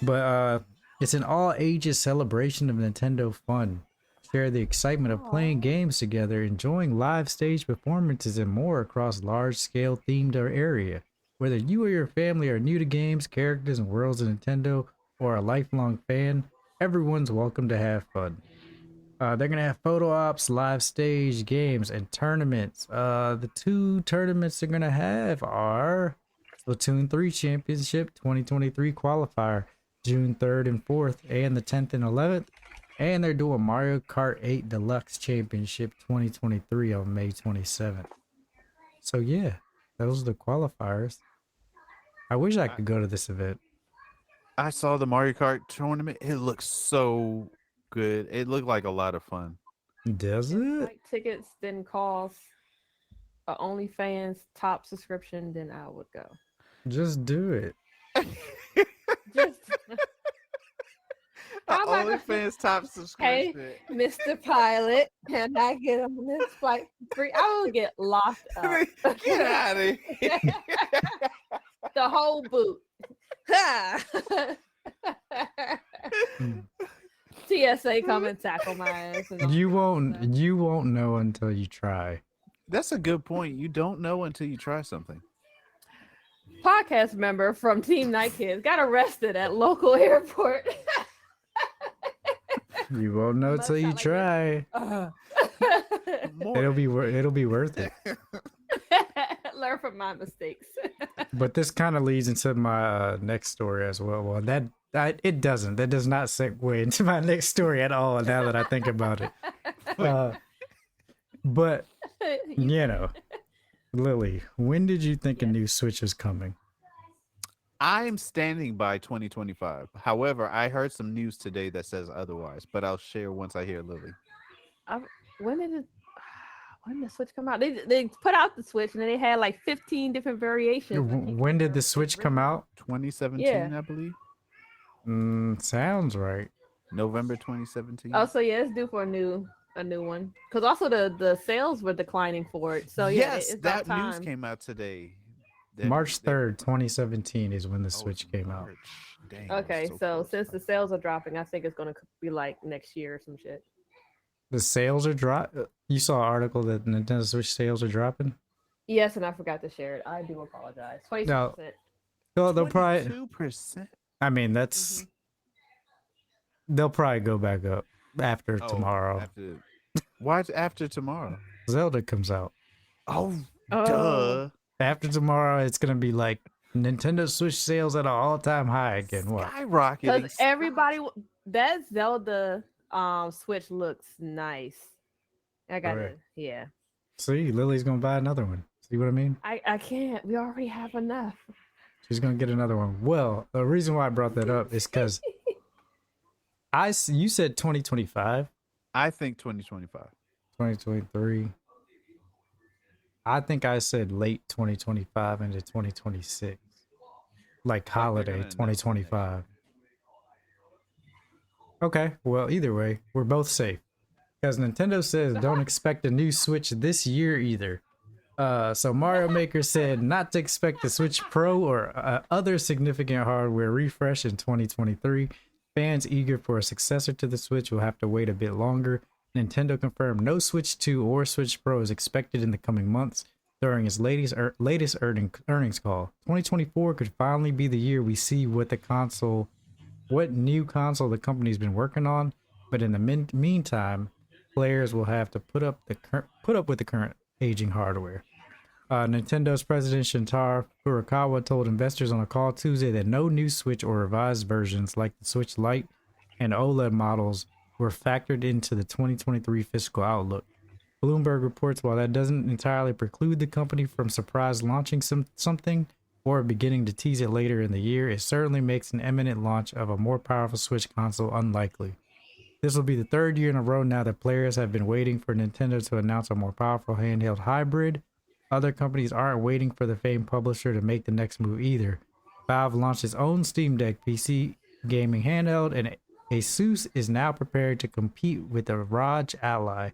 B: But it's an all ages celebration of Nintendo fun. Share the excitement of playing games together, enjoying live stage performances, and more across large scale themed area. Whether you or your family are new to games, characters, and worlds of Nintendo, or a lifelong fan, everyone's welcome to have fun. They're going to have photo ops, live stage games, and tournaments. The two tournaments they're going to have are Splatoon 3 Championship 2023 Qualifier, June 3rd and 4th, and the 10th and 11th. And they're doing Mario Kart 8 Deluxe Championship 2023 on May 27th. So yeah, those are the qualifiers. I wish I could go to this event.
A: I saw the Mario Kart tournament. It looks so good. It looked like a lot of fun.
B: Does
C: If
B: it?
C: flight tickets didn't cost a OnlyFans top subscription, then I would go.
B: Just do it.
C: Just how am I gonna-
A: OnlyFans top subscription.
C: Mr. Pilot, can I get on this flight for free? I will get locked up.
A: Get out of here.
C: The whole boot. TSA come and tackle my ass. And
B: You won't know until you try.
A: That's a good point. You don't know until you try something.
C: Podcast member from Team Night Kids got arrested at local airport.
B: You won't know
C: Must
B: till you
C: sound like
B: try.
A: More.
B: It'll be worth it.
C: Learn from my mistakes.
B: But this kind of leads into my next story as well. Well, that it doesn't. That does not segue into my next story at all. Now that I think about it, but you know, Lily, when did you think a new Switch was coming?
A: I'm standing by 2025. However, I heard some news today that says otherwise, but I'll share once I hear Lily.
C: When did the Switch come out? They put out the Switch and then they had like 15 different variations.
B: When did the Switch come out?
A: 2017,
C: Yeah.
A: I believe.
B: Sounds right.
A: November 2017.
C: Oh, so yeah, it's due for a new one. Because also the sales were declining for it. So yeah,
A: yes,
C: it's
A: that
C: about time.
A: news came out today.
B: March 3rd, 2017 is when the Switch came out.
A: Dang,
C: Okay, so
A: close.
C: since the sales are dropping, I think it's gonna be like next year or some shit.
B: The sales are You saw an article that Nintendo Switch sales are dropping?
C: Yes, and I forgot to share it. I do apologize. 22%.
B: No, they'll probably
A: 2%.
B: I mean, that's they'll probably go back up after tomorrow.
A: Why after tomorrow?
B: Zelda comes out.
A: Oh,
C: Oh.
A: duh.
B: After tomorrow, it's gonna be like Nintendo Switch sales at an all-time high again. What?
A: Skyrocketing.
C: Because everybody, that Zelda Switch looks nice. I got
B: Right.
C: it. Yeah.
B: See, Lily's gonna buy another one. See what I mean?
C: I can't. We already have enough.
B: She's gonna get another one. Well, the reason why I brought that up is because you said 2025,
A: I think 2025.
B: 2023. I think I said late 2025 into 2026, like holiday
A: gonna announce it
B: 2025. Okay, well, either way, we're both safe because Nintendo says don't expect a new Switch this year either. So Mario Maker said not to expect the Switch Pro or other significant hardware refresh in 2023. Fans eager for a successor to the Switch will have to wait a bit longer. Nintendo confirmed no Switch 2 or Switch Pro is expected in the coming months during its latest earnings call. 2024 could finally be the year we see what new console the company's been working on, but in the meantime, players will have to put up with the current aging hardware. Nintendo's president Shintaro Furukawa told investors on a call Tuesday that no new Switch or revised versions like the Switch Lite and OLED models were factored into the 2023 fiscal outlook. Bloomberg reports while that doesn't entirely preclude the company from surprise launching something or beginning to tease it later in the year, it certainly makes an imminent launch of a more powerful Switch console unlikely. This will be the third year in a row now that players have been waiting for Nintendo to announce a more powerful handheld hybrid. Other companies aren't waiting for the famed publisher to make the next move either. Valve launched its own Steam Deck PC gaming handheld, and Asus is now prepared to compete with the ROG Ally,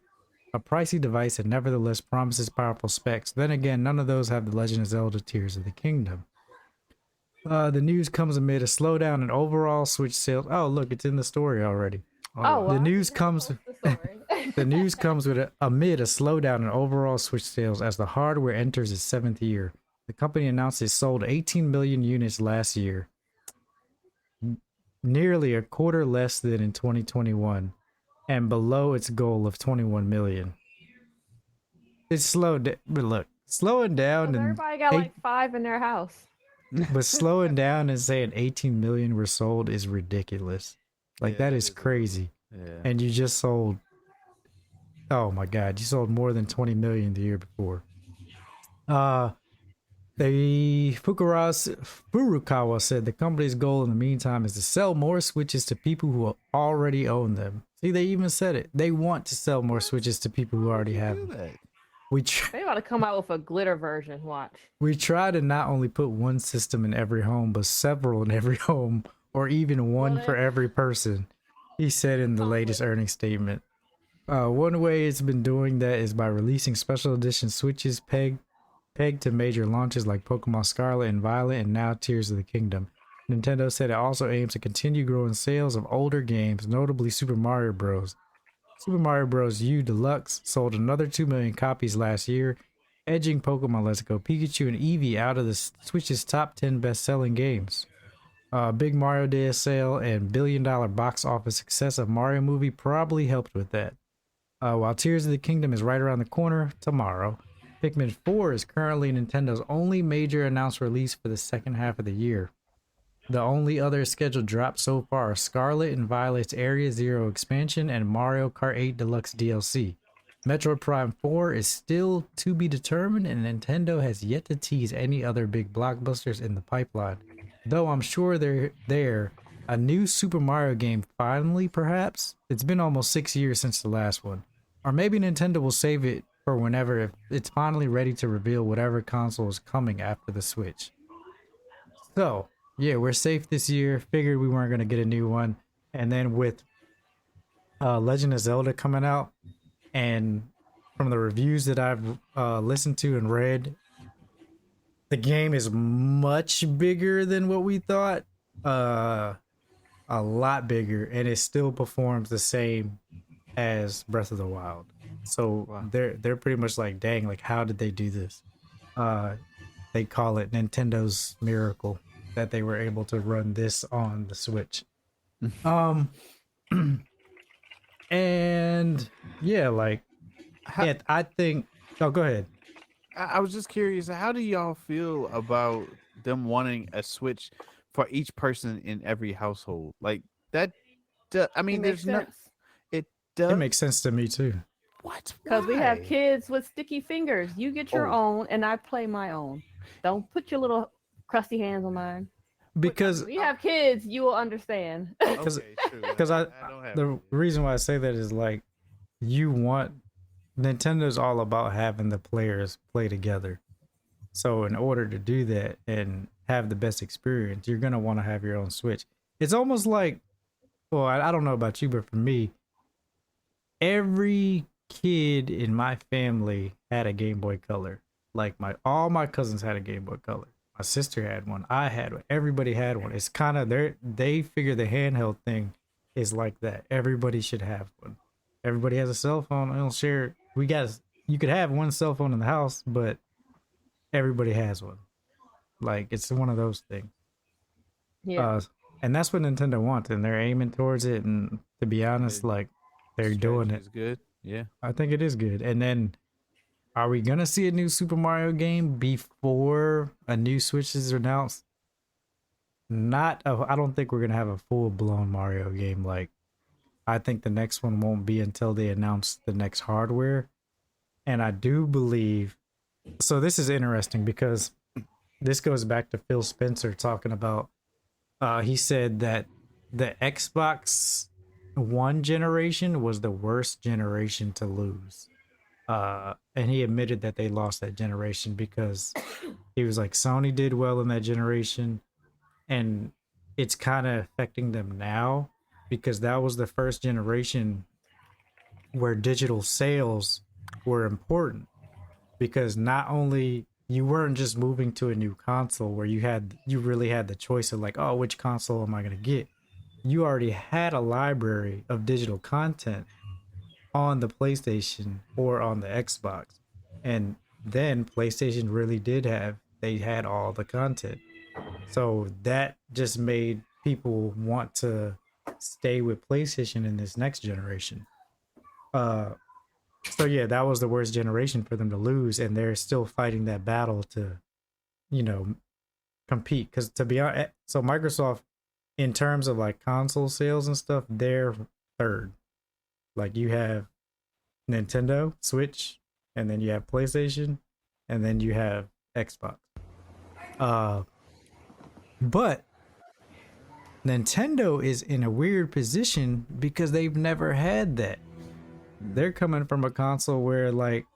B: a pricey device that nevertheless promises powerful specs. Then again, none of those have the Legend of Zelda Tears of the Kingdom. The news comes amid a slowdown in overall Switch sales. Oh, look, it's in the story already.
C: Oh,
B: The
C: well,
B: news comes. The news comes amid a slowdown in overall Switch sales as the hardware enters its 7th year. The company announced it sold 18 million units last year, nearly a quarter less than in 2021, and below its goal of 21 million. It's slowed, but look, slowing down and
C: everybody got like 5 in their house.
B: but slowing down and saying 18 million were sold is ridiculous. Like that is crazy.
A: Yeah.
B: And you just sold. Oh my God, you sold more than 20 million the year before. The Furukawa said the company's goal in the meantime is to sell more Switches to people who already own them. See, they even said it. They want to sell more Switches to people who already have them.
C: They ought to come out with a glitter version. Watch.
B: We try to not only put one system in every home, but several in every home, or even one for every person, he said in the latest earnings statement. One way it's been doing that is by releasing special edition Switches pegged to major launches like Pokemon Scarlet and Violet and now Tears of the Kingdom. Nintendo said it also aims to continue growing sales of older games, notably Super Mario Bros. Super Mario Bros. U Deluxe sold another 2 million copies last year, edging Pokemon Let's Go Pikachu and Eevee out of the Switch's top 10 best-selling games. Big Mario Day sale and billion-dollar box office success of Mario movie probably helped with that. While Tears of the Kingdom is right around the corner tomorrow, Pikmin 4 is currently Nintendo's only major announced release for the second half of the year. The only other scheduled drops so far are Scarlet and Violet's Area Zero expansion and Mario Kart 8 Deluxe DLC. Metroid Prime 4 is still to be determined, and Nintendo has yet to tease any other big blockbusters in the pipeline. Though I'm sure they're there. A new Super Mario game finally, perhaps? It's been almost 6 years since the last one. Or maybe Nintendo will save it for whenever it's finally ready to reveal whatever console is coming after the Switch. So, yeah, we're safe this year. Figured we weren't going to get a new one. And then with Legend of Zelda coming out, and from the reviews that I've listened to and read, the game is much bigger than what we thought. A lot bigger, and it still performs the same as Breath of the Wild. So wow. They're pretty much like, dang, like how did they do this? They call it Nintendo's miracle that they were able to run this on the Switch. And yeah, like I think. Oh, go ahead.
A: I was just curious. How do y'all feel about them wanting a Switch for each person in every household? Like that. I mean, there's no. It does.
B: It makes sense to me too.
A: What?
C: Because we have kids with sticky fingers. You get your own, and I play my own. Don't put your little crusty hands on mine.
B: Because
C: we have kids, you will understand.
B: Because the reason why I say that is like, you want Nintendo's all about having the players play together. So in order to do that and have the best experience, you're gonna want to have your own Switch. It's almost like, well, I don't know about you, but for me, every kid in my family had a Game Boy Color. Like all my cousins had a Game Boy Color. My sister had one. I had one. Everybody had one. It's kind of they figure the handheld thing is like that. Everybody should have one. Everybody has a cell phone. I don't share. You could have one cell phone in the house, but everybody has one. Like it's one of those things.
C: Yeah.
B: And that's what Nintendo wants, and they're aiming towards it. And to be honest, like they're doing it.
A: It's good. Yeah.
B: I think it is good. And then, are we gonna see a new Super Mario game before a new Switch is announced? I don't think we're gonna have a full blown Mario game like I think the next one won't be until they announce the next hardware. And I do believe, so this is interesting because this goes back to Phil Spencer talking about, he said that the Xbox One generation was the worst generation to lose. And he admitted that they lost that generation because he was like, Sony did well in that generation, and it's kind of affecting them now because that was the first generation where digital sales were important, because not only you weren't just moving to a new console where you really had the choice of like, oh, which console am I going to get? You already had a library of digital content on the PlayStation or on the Xbox. And then PlayStation really they had all the content. So that just made people want to stay with PlayStation in this next generation. So yeah, that was the worst generation for them to lose, and they're still fighting that battle to, you know, compete. Because to be honest, so Microsoft, in terms of like console sales and stuff, they're third. Like you have Nintendo, Switch, and then you have PlayStation, and then you have Xbox. But Nintendo is in a weird position because they've never had that. They're coming from a console where like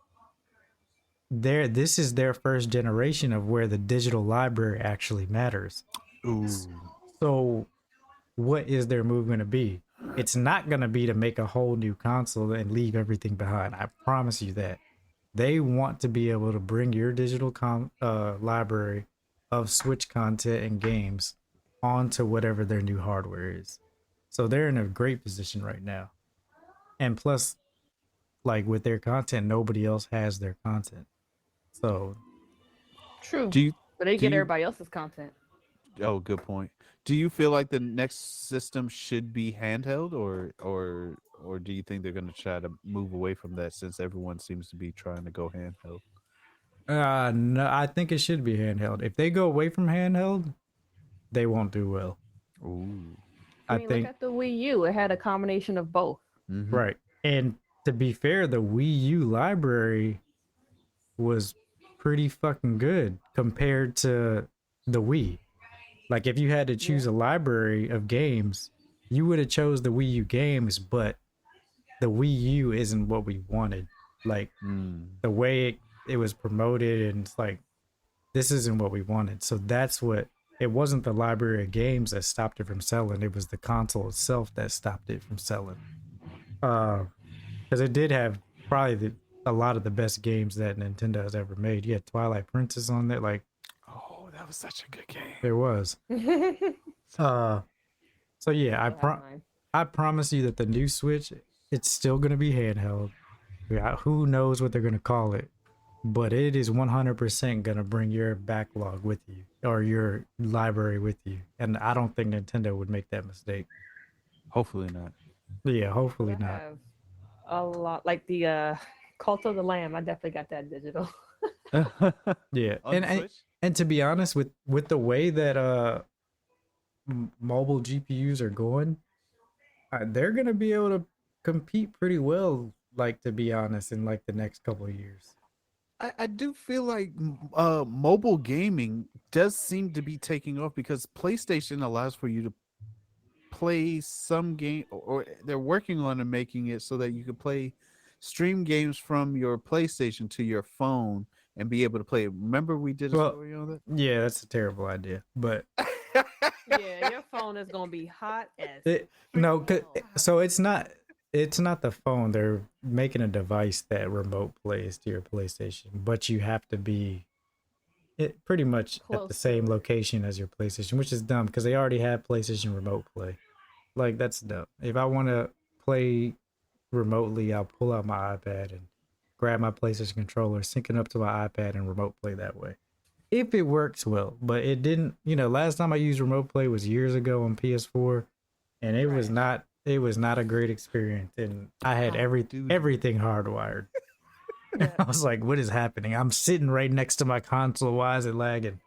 B: this is their first generation of where the digital library actually matters.
A: Ooh.
B: So what is their move going to be? It's not going to be to make a whole new console and leave everything behind. I promise you that. They want to be able to bring your digital library of Switch content and games onto whatever their new hardware is. So they're in a great position right now. And plus, like with their content, nobody else has their content. So
C: True.
A: Do you?
C: But they
A: do
C: get
A: you-
C: everybody else's content.
A: Oh, good point. Do you feel like the next system should be handheld, or do you think they're going to try to move away from that since everyone seems to be trying to go handheld?
B: no, I think it should be handheld. If they go away from handheld, they won't do well.
A: Ooh.
C: I mean, look at the Wii U. It had a combination of both.
A: Mhm.
B: Right. And to be fair, the Wii U library was pretty fucking good compared to the Wii. Like if you had to choose a library of games, you would have chose the Wii U games, but the Wii U isn't what we wanted. Like the way it was promoted, and it's like, this isn't what we wanted. So that's what, it wasn't the library of games that stopped it from selling. It was the console itself that stopped it from selling. Because it did have probably a lot of the best games that Nintendo has ever made. You had Twilight Princess on there. Like,
A: Oh, that was such a good game.
B: there was. So yeah, I promise you that the new Switch, it's still gonna be handheld. Yeah, who knows what they're gonna call it, but it is 100% gonna bring your backlog with you or your library with you, and I don't think Nintendo would make that mistake.
A: Hopefully not.
B: Yeah, hopefully
C: I
B: not.
C: have a lot, like the Cult of the Lamb. I definitely got that digital.
B: Yeah,
A: On the
B: and
A: Switch?
B: and to be honest, with the way that mobile GPUs are going, they're gonna be able to compete pretty well. Like, to be honest, in like the next couple of years.
A: I do feel like mobile gaming does seem to be taking off because PlayStation allows for you to play some game, or they're working on and making it so that you can play stream games from your PlayStation to your phone and be able to play it. Remember we did a
B: Well,
A: story on that?
B: Yeah, that's a terrible idea, but
C: Yeah, your phone is gonna be hot as
B: no,
C: hell.
B: so it's not the phone. They're making a device that remote plays to your PlayStation, but you have to be pretty much at
C: Close
B: the
C: to
B: same
C: it.
B: location as your PlayStation, which is dumb because they already have PlayStation Remote Play. Like, that's dumb. If I want to play remotely, I'll pull out my iPad and grab my PlayStation controller, sync it up to my iPad, and remote play that way. If it works well, but it didn't. Last time I used remote play was years ago on PS4, and it was not a great experience. And I had everything hardwired. I was like, "What is happening? I'm sitting right next to my console. Why is it lagging?"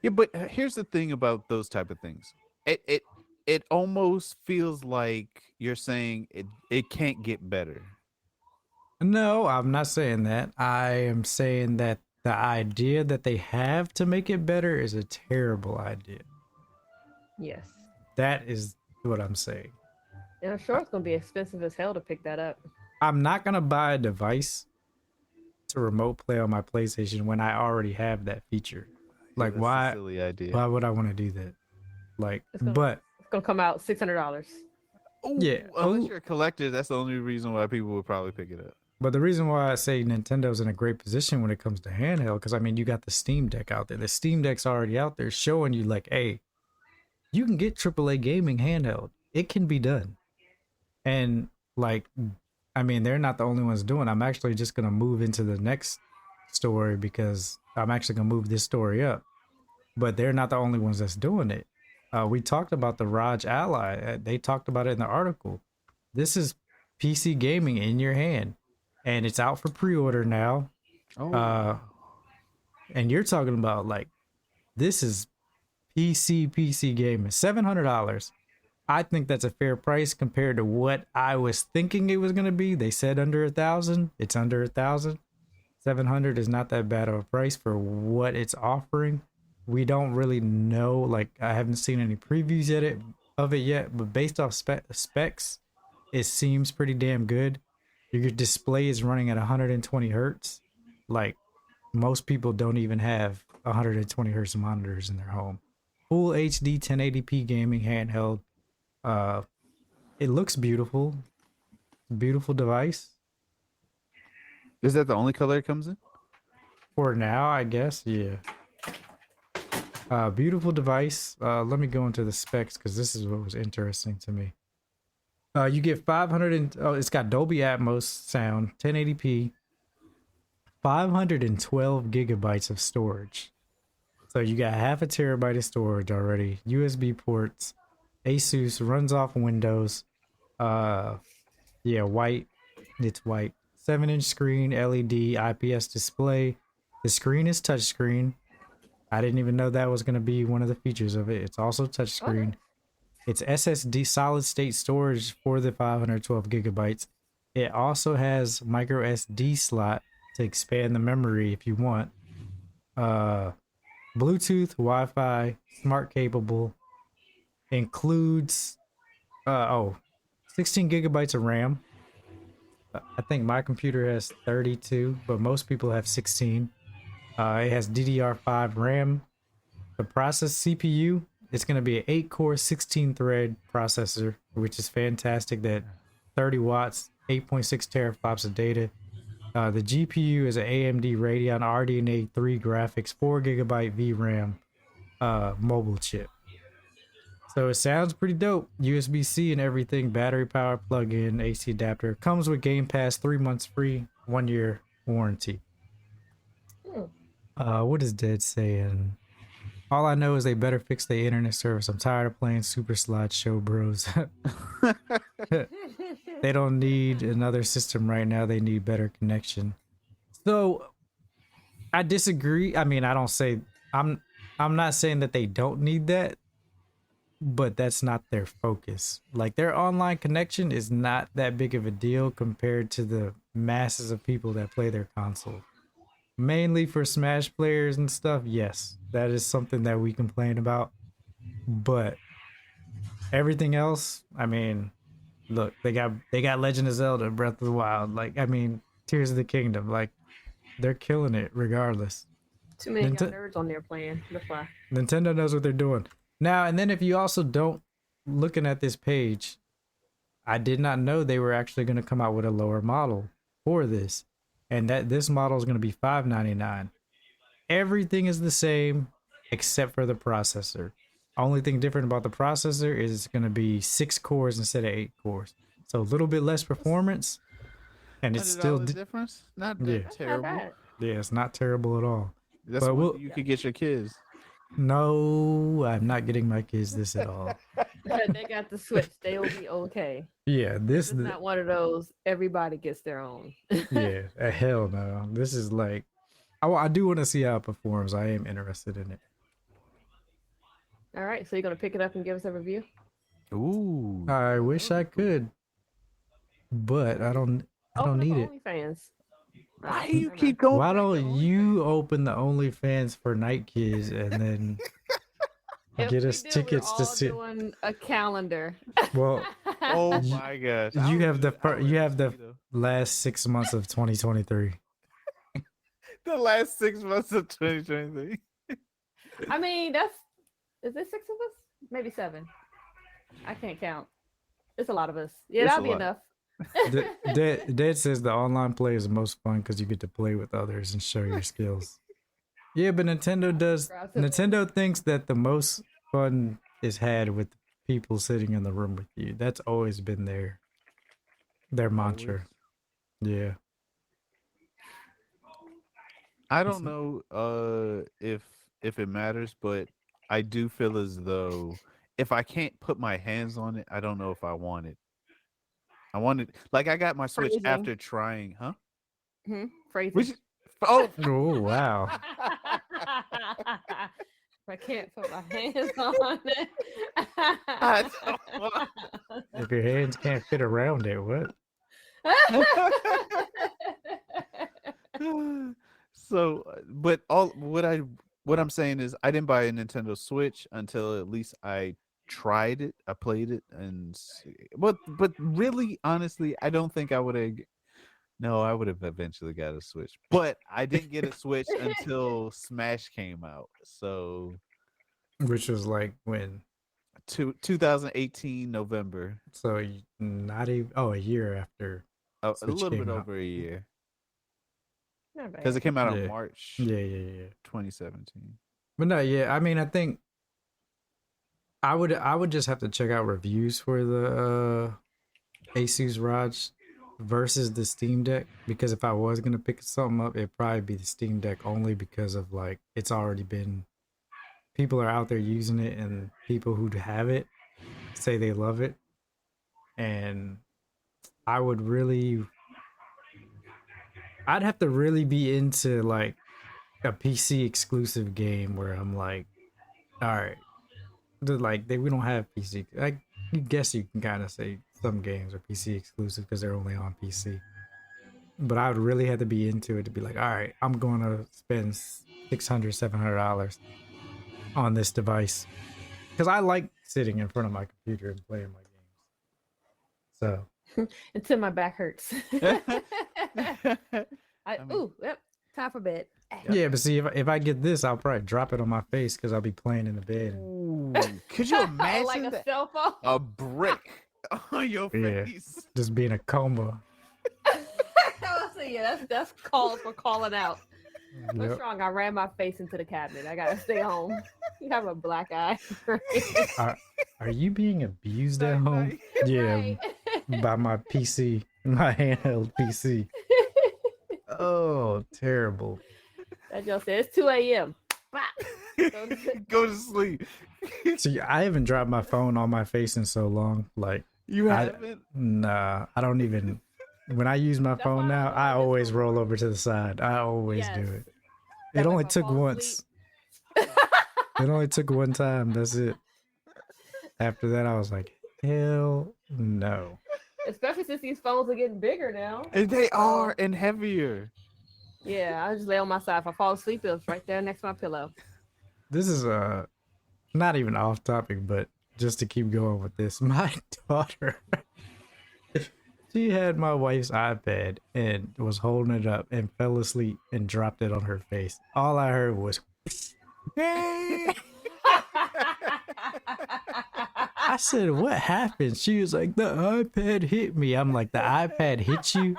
A: Yeah, but here's the thing about those type of things. It it almost feels like you're saying it can't get better.
B: No, I'm not saying that. I am saying that the idea that they have to make it better is a terrible idea.
C: Yes.
B: That is what I'm saying.
C: And I'm sure it's gonna be expensive as hell to pick that up.
B: I'm not gonna buy a device to remote play on my PlayStation when I already have that feature.
A: Yeah,
B: Like
A: that's a
B: why
A: silly idea.
B: why would I want to do that? Like
C: It's gonna
B: but
C: it's gonna come out $600.
B: yeah.
A: Unless
B: Oh,
A: you're a collector, that's the only reason why people would probably pick it up.
B: but the reason why I say Nintendo's in a great position when it comes to handheld, because I mean you got the Steam Deck out there. The Steam Deck's already out there showing you like, hey, you can get AAA gaming handheld. It can be done. And like, I mean, they're not the only ones doing it. I'm actually just gonna move into the next story because I'm actually gonna move this story up. But they're not the only ones that's doing it. We talked about the Raj Ally. They talked about it in the article. This is PC gaming in your hand, and it's out for pre-order now.
A: Oh,
B: And you're talking about like this is PC gaming, $700. I think that's a fair price compared to what I was thinking it was gonna be. They said under 1,000. It's under 1,000. 700 is not that bad of a price for what it's offering. We don't really know. Like I haven't seen any previews of it yet, but based off specs, it seems pretty damn good. Your display is running at 120 hertz. Like most people don't even have 120 hertz monitors in their home. Full HD 1080p gaming handheld. It looks beautiful. Beautiful device.
A: is that the only color it comes in?
B: For now, I guess. Yeah. Beautiful device. Let me go into the specs because this is what was interesting to me. You get 500 and it's got Dolby Atmos sound, 1080p, 512 gigabytes of storage. So you got half a terabyte of storage already. USB ports. Asus runs off Windows. Yeah, white. It's white. 7-inch screen, LED, IPS display. The screen is touchscreen. I didn't even know that was going to be one of the features of it. It's also touchscreen. It's SSD solid state storage for the 512 gigabytes. It also has micro SD slot to expand the memory if you want. Bluetooth, Wi-Fi, smart capable. Includes 16 gigabytes of RAM. I think my computer has 32, but most people have 16. It has DDR5 RAM. The process CPU, it's going to be an 8-core, 16-thread processor, which is fantastic. That 30 watts, 8.6 teraflops of data. The GPU is an AMD Radeon RDNA 3 graphics, 4 gigabyte VRAM mobile chip. So it sounds pretty dope. USB-C and everything, battery power, plug-in, AC adapter. Comes with Game Pass, 3 months free, 1-year warranty. What is Dead saying? All I know is they better fix the internet service. I'm tired of playing Super Slideshow Bros. They don't need another system right now. They need better connection. So I disagree. I mean, I don't say I'm not saying that they don't need that, but that's not their focus. Like their online connection is not that big of a deal compared to the masses of people that play their console. Mainly for Smash players and stuff, yes, that is something that we complain about. But everything else, I mean, look, they got Legend of Zelda, Breath of the Wild, like I mean, Tears of the Kingdom, like they're killing it regardless.
C: Too many young nerds on there playing. That's why.
B: Nintendo knows what they're doing. Now, and then if you also don't, looking at this page, I did not know they were actually going to come out with a lower model for this. And that this model is going to be $599. Everything is the same except for the processor. Only thing different about the processor is it's going to be 6 cores instead of 8 cores. So a little bit less performance. And it's still
A: difference. Not that
B: yeah.
A: terrible.
B: Yeah, it's not terrible at all.
A: That's
B: But
A: what you could get your kids.
B: No, I'm not getting my kids this at all.
C: They got the Switch. They will be okay.
B: Yeah, this
C: is not one of those. Everybody gets their own.
B: Yeah, hell no. This is like, I do want to see how it performs. I am interested in it.
C: All right, so you're gonna pick it up and give us a review?
A: Ooh.
B: I wish I could, but I don't need it.
C: OnlyFans.
A: Why
C: Oh,
A: do you
C: never
A: keep
C: mind.
A: going?
B: Why
A: back to
B: don't you open the OnlyFans for Night Kids and then
C: If
B: get
C: we
B: us
C: do,
B: tickets
C: we're
B: to
C: all
B: see?
C: doing a calendar.
B: Well,
A: Oh
B: You-
A: my gosh!
B: you have the you have the
A: the
B: last 6 months of 2023.
A: last 6 months of 2023.
C: I mean, is it 6 of us? Maybe 7. I can't count. It's a lot of us. Yeah,
A: It's
C: that'll
A: a
C: be
A: lot.
C: enough.
B: Dead says the online play is the most fun because you get to play with others and show your skills. Yeah, but Nintendo thinks that the most fun is had with people sitting in the room with you. That's always been their mantra. Yeah.
A: I don't know if it matters, but I do feel as though if I can't put my hands on it, I don't know if I want it. I wanted like I got my Switch
C: Phrasing.
A: after trying, huh?
C: Phrasing.
A: Which oh
B: Oh wow.
C: If I can't put my hands on it.
A: I don't want-
B: If your hands can't fit around it, what?
A: so but all what I'm saying is I didn't buy a Nintendo Switch until at least I tried it, I played it, and but really honestly I don't think I would have. No, I would have eventually got a Switch, but I didn't get a Switch until Smash came out. So
B: Which was like when?
A: 2018 November,
B: So not even a year after
A: a
B: Switch
A: little
B: came
A: bit
B: out.
A: over a year
C: Not
A: because it
C: bad.
A: came out
B: Yeah.
A: in March
B: Yeah.
A: 2017.
B: But no, yeah. I mean, I think I would just have to check out reviews for the Asus ROG versus the Steam Deck, because if I was gonna pick something up, it'd probably be the Steam Deck, only because of like it's already been, people are out there using it and people who have it say they love it, and I'd have to really be into like a PC exclusive game where I'm like, all right, we don't have PC. I guess you can kind of say some games are PC exclusive because they're only on PC. But I would really have to be into it to be like, all right, I'm going to spend $600-$700 on this device because I like sitting in front of my computer and playing my games. So
C: Until my back hurts.
A: I mean-
C: Ooh, yep. Time for bed.
B: yeah, but see, if I get this, I'll probably drop it on my face because I'll be playing in the bed.
A: Ooh, could you imagine
C: like a
A: that?
C: cell phone?
A: A brick on your
B: Yeah.
A: face?
B: Just being a coma.
C: So yeah, that's called for calling out. What's
B: Yep.
C: wrong? I ran my face into the cabinet. I gotta stay home. You have a black eye.
B: Are you being abused at
A: Night,
B: home?
A: night.
B: Yeah,
C: Right.
B: by my PC, my handheld PC. Oh, terrible.
C: That Joe said it's 2 a.m.
A: Go to sleep.
B: See, I haven't dropped my phone on my face in so long. Like,
A: You
B: I-
A: haven't?
B: nah, I don't even. When I use my
C: That's
B: phone
C: why I
B: now,
C: love
B: I
C: this
B: always
C: one.
B: roll over to the side. I always do
C: Yes.
B: it.
C: That
B: It
C: way
B: only
C: if I
B: took
C: fall
B: once. It only took one time. That's it. After that, I was like, hell no.
C: Especially since these phones are getting bigger now.
A: And they
C: So,
A: are and heavier.
C: Yeah, I just lay on my side. If I fall asleep, it's right there next to my pillow.
B: This is not even off topic, but just to keep going with this, my daughter, she had my wife's iPad and was holding it up and fell asleep and dropped it on her face. All I heard was, I said, what happened? She was like, the iPad hit me. I'm like, the iPad hit you?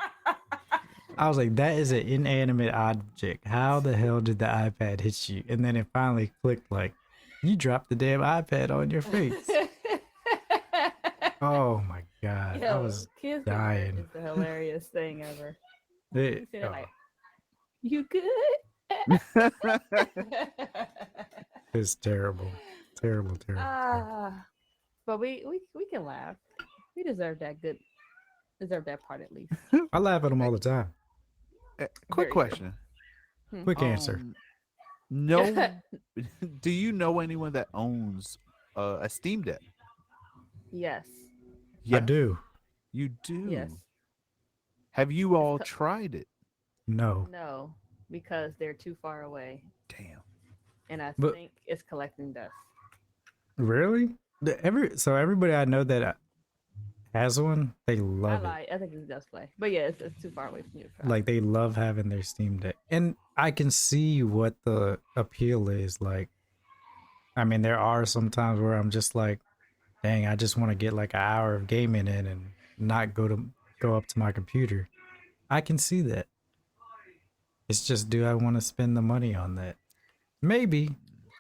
B: I was like, that is an inanimate object. How the hell did the iPad hit you? And then it finally clicked, like, you dropped the damn iPad on your face. Oh my God. I was
C: kids
B: dying.
C: It's the hilarious thing ever.
B: it,
C: Sitting
B: oh,
C: like, you good?
B: it's terrible. Terrible.
C: But we can laugh. We deserve that part at least.
B: I laugh at them all the time.
A: Quick
C: Very true.
A: question.
B: Quick answer.
A: No. Do you know anyone that owns a Steam Deck?
C: Yes.
B: I
A: Yes,
B: do.
A: you do.
C: Yes.
A: Have you
C: It's
A: all tried it?
B: No.
C: no, because they're too far away,
A: Damn.
C: and I
B: But
C: think it's collecting dust.
B: really? So everybody I know that has one, they
C: I
B: love it.
C: lie. I think it's dust play, but yeah, it's too far away from you to try.
B: Like they love having their Steam Deck. And I can see what the appeal is. Like, I mean, there are some times where I'm just like, dang, I just want to get like an hour of gaming in and not go up to my computer. I can see that. It's just, do I want to spend the money on that? Maybe.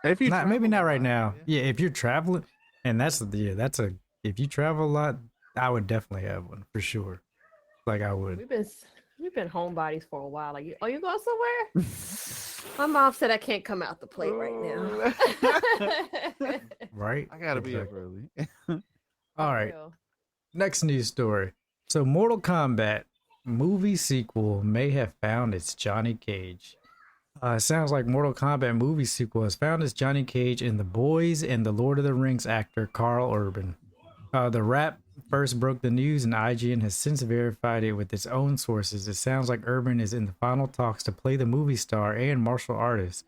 A: If you
B: Not maybe
A: travel a
B: not right
A: lot,
B: now.
A: yeah.
B: Yeah, if you're traveling, and that's a if you travel a lot, I would definitely have one for sure. Like I would.
C: We've been homebodies for a while. Like, you going somewhere? My mom said I can't come out the plate right now.
B: Right?
A: I gotta be up
B: Exactly.
A: early.
B: All right. Next news story. So Mortal Kombat movie sequel may have found its Johnny Cage. It sounds like Mortal Kombat movie sequel has found its Johnny Cage in The Boys and the Lord of the Rings actor Carl Urban. The rap first broke the news, and IGN has since verified it with its own sources. It sounds like Urban is in the final talks to play the movie star and martial artist.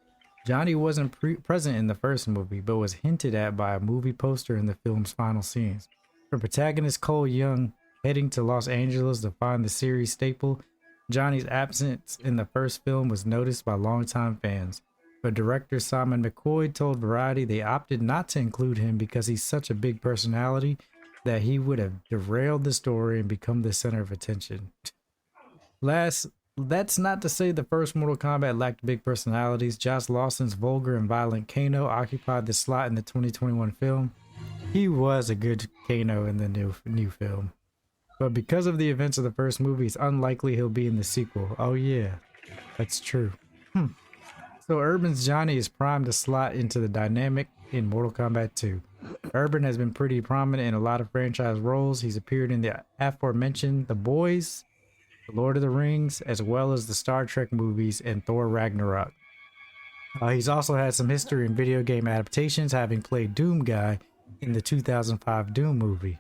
B: Johnny wasn't present in the first movie, but was hinted at by a movie poster in the film's final scenes. From protagonist Cole Young heading to Los Angeles to find the series staple, Johnny's absence in the first film was noticed by longtime fans. But director Simon McCoy told Variety they opted not to include him because he's such a big personality that he would have derailed the story and become the center of attention. That's not to say the first Mortal Kombat lacked big personalities. Josh Lawson's vulgar and violent Kano occupied the slot in the 2021 film. He was a good Kano in the new film. But because of the events of the first movie, it's unlikely he'll be in the sequel. Oh yeah, that's true. So Urban's Johnny is primed to slot into the dynamic in Mortal Kombat 2. Urban has been pretty prominent in a lot of franchise roles. He's appeared in the aforementioned The Boys, The Lord of the Rings, as well as the Star Trek movies and Thor Ragnarok. He's also had some history in video game adaptations, having played Doom Guy in the 2005 Doom movie.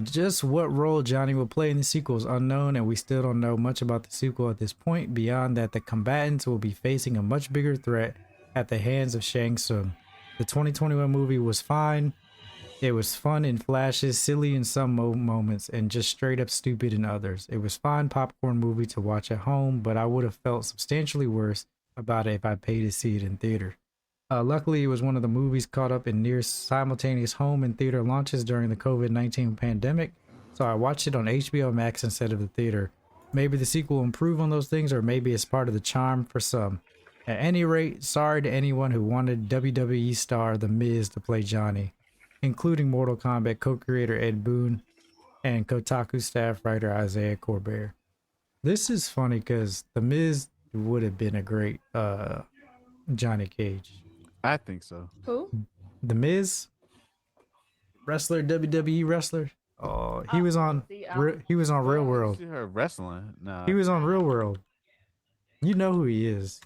B: Just what role Johnny will play in the sequel is unknown, and we still don't know much about the sequel at this point, beyond that the combatants will be facing a much bigger threat at the hands of Shang Tsung. The 2021 movie was fine. It was fun in flashes, silly in some moments, and just straight up stupid in others. It was fine popcorn movie to watch at home, but I would have felt substantially worse about it if I paid to see it in theater. Luckily, it was one of the movies caught up in near simultaneous home and theater launches during the COVID-19 pandemic, so I watched it on HBO Max instead of the theater. Maybe the sequel will improve on those things, or maybe it's part of the charm for some. At any rate, sorry to anyone who wanted WWE star The Miz to play Johnny, including Mortal Kombat co-creator Ed Boon and Kotaku staff writer Isaiah Corbett. This is funny because The Miz would have been a great Johnny Cage.
A: I think so.
C: Who?
B: The Miz, wrestler, WWE wrestler. Oh, he was on. He was on Real World.
A: See her wrestling. No,
B: He was on Real World. You know who he is.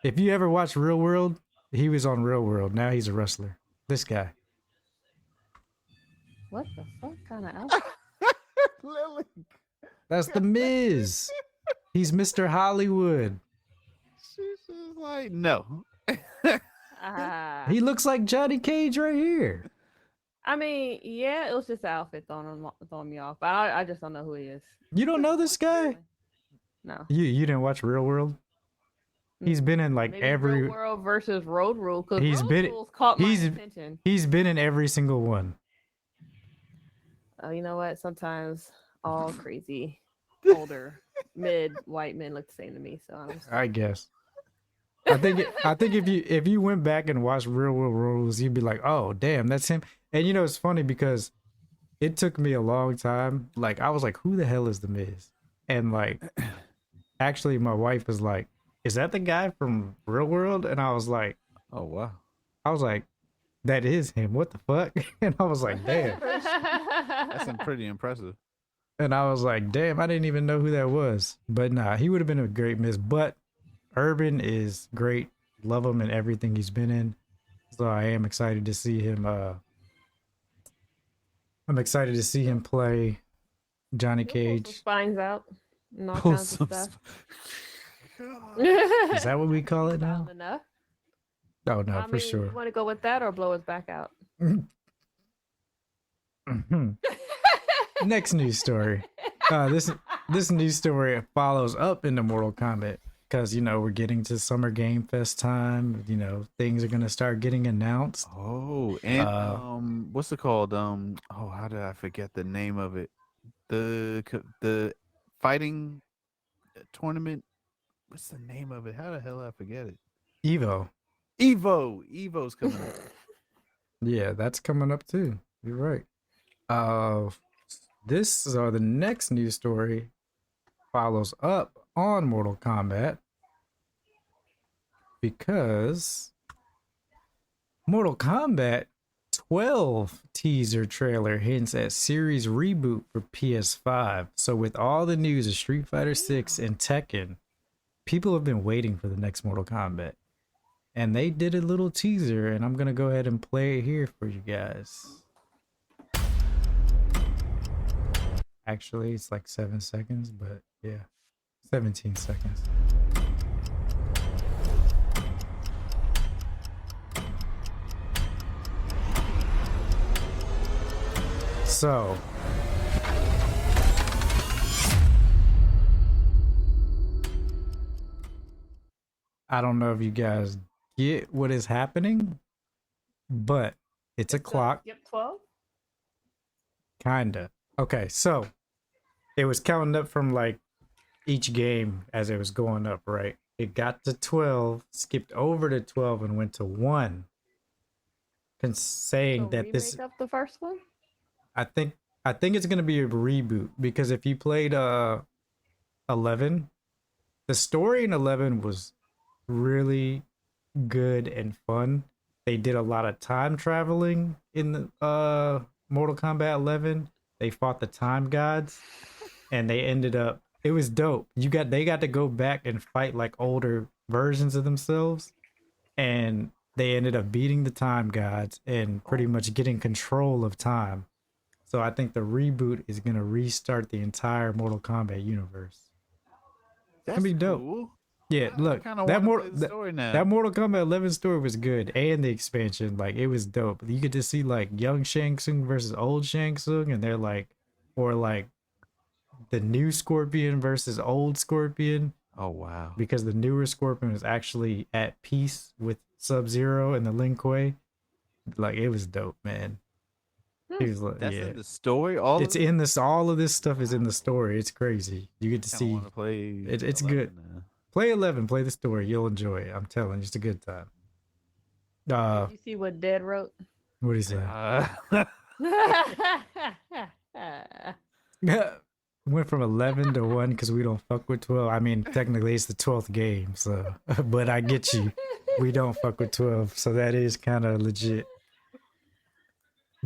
B: If you ever watched Real World, he was on Real World. Now he's a wrestler. This guy.
C: What the fuck kind of outfit?
A: Lily.
B: That's The Miz. He's Mr. Hollywood.
A: She's just like, no.
B: He looks like Johnny Cage right here.
C: I mean, yeah, it was just the outfit throwing me off. But I just don't know who he is.
B: You don't know this guy?
C: No.
B: You didn't watch Real World? He's been in like
C: Maybe
B: every.
C: Real World versus Road Rule. Because
B: He's
C: Road
B: been-
C: Rules caught my
B: he's-
C: attention.
B: He's been in every single one.
C: Oh, you know what? Sometimes all crazy, older, white men look the same to me. So I'm just...
B: I guess. I think if you went back and watched Real World Rules, you'd be like, oh damn, that's him. And you know it's funny because it took me a long time. Like I was like, who the hell is The Miz? And like, actually, my wife was like, is that the guy from Real World? And I was like,
A: Oh wow.
B: that is him. What the fuck? And I was like, damn.
A: That's pretty impressive.
B: And I was like, damn, I didn't even know who that was. But nah, he would have been a great Miz. But Urban is great. Love him in everything he's been in. So I am excited to see him I'm excited to see him play Johnny
C: He'll pull some
B: Cage.
C: spines out and all
A: Pull
C: kinds
A: some
C: of stuff.
B: Is that what we call it now?
C: Sound enough.
B: Oh no,
C: I
B: for
C: mean,
B: sure.
C: you want to go with that or blow his back out?
B: Mhm. Next news story. This news story follows up into Mortal Kombat because we're getting to Summer Game Fest time. Things are gonna start getting announced.
A: Oh, and
B: Uh,
A: what's it called? Oh, how did I forget the name of it? The fighting tournament. What's the name of it? How the hell I forget it?
B: Evo.
A: Evo's coming up.
B: Yeah, that's coming up too. You're right. Uh, the next news story follows up on Mortal Kombat because Mortal Kombat 12 teaser trailer hints at series reboot for PS5. So with all the news of Street Fighter 6 and Tekken, people have been waiting for the next Mortal Kombat. And they did a little teaser, and I'm going to go ahead and play it here for you guys. Actually, it's like 7 seconds, but yeah, 17 seconds. So, I don't know if you guys get what is happening, but it's a clock.
C: Skip 12.
B: Kinda. Okay, so it was counting up from like each game as it was going up, right? It got to 12, skipped over to 12, and went to 1. Saying
C: So
B: that this,
C: remake of the first one.
B: I think it's gonna be a reboot because if you played 11, the story in 11 was really good and fun. They did a lot of time traveling in the Mortal Kombat 11. They fought the time gods, and they ended up. It was dope. They got to go back and fight like older versions of themselves, and they ended up beating the time gods and pretty much getting control of time. So I think the reboot is gonna restart the entire Mortal Kombat universe.
A: That's
B: Gonna be dope.
A: cool.
B: Yeah, look,
A: I kind of want to play the story now.
B: that Mortal Kombat 11 story was good, and the expansion, like, it was dope. You get to see like young Shang Tsung versus old Shang Tsung, and they're like, or like the new Scorpion versus old Scorpion,
A: Oh wow.
B: because the newer Scorpion was actually at peace with Sub-Zero and the Lin Kuei. Like, it was dope, man. He was like,
A: That's
B: yeah,
A: in the story.
B: it's in this. All of this stuff is in the story. It's crazy. You get to
A: I
B: see.
A: want to play.
B: It's
A: 11
B: good.
A: now.
B: Play 11. Play the story. You'll enjoy it. I'm telling you, it's a good time.
C: Did you see what Dead wrote?
B: What do you say? Went from 11 to 1 because we don't fuck with 12. I mean, technically it's the 12th game, so but I get you. We don't fuck with 12, so that is kind of legit.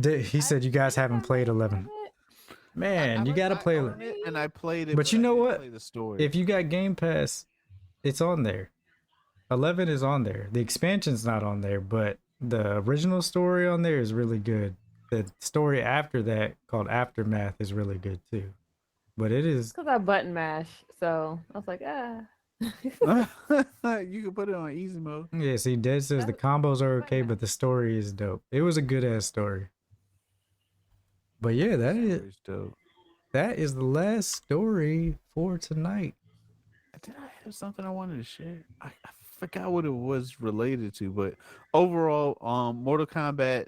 B: He said you guys haven't played 11. Man, you gotta play
A: own
B: 11.
A: it, and I played it.
B: But you
A: I
B: know
A: didn't
B: what?
A: Play the story.
B: If you got Game Pass, it's on there. 11 is on there. The expansion's not on there, but the original story on there is really good. The story after that, called Aftermath, is really good too. But it is.
C: Because I button mash, so I was like, ah.
A: You can put it on easy mode.
B: Yeah, see, Dead says the combos are okay, but the story is dope. It was a good ass story. But yeah,
A: Story's dope.
B: that is the last story for tonight.
A: Did I have something I wanted to share? I forgot what it was related to, but overall, Mortal Kombat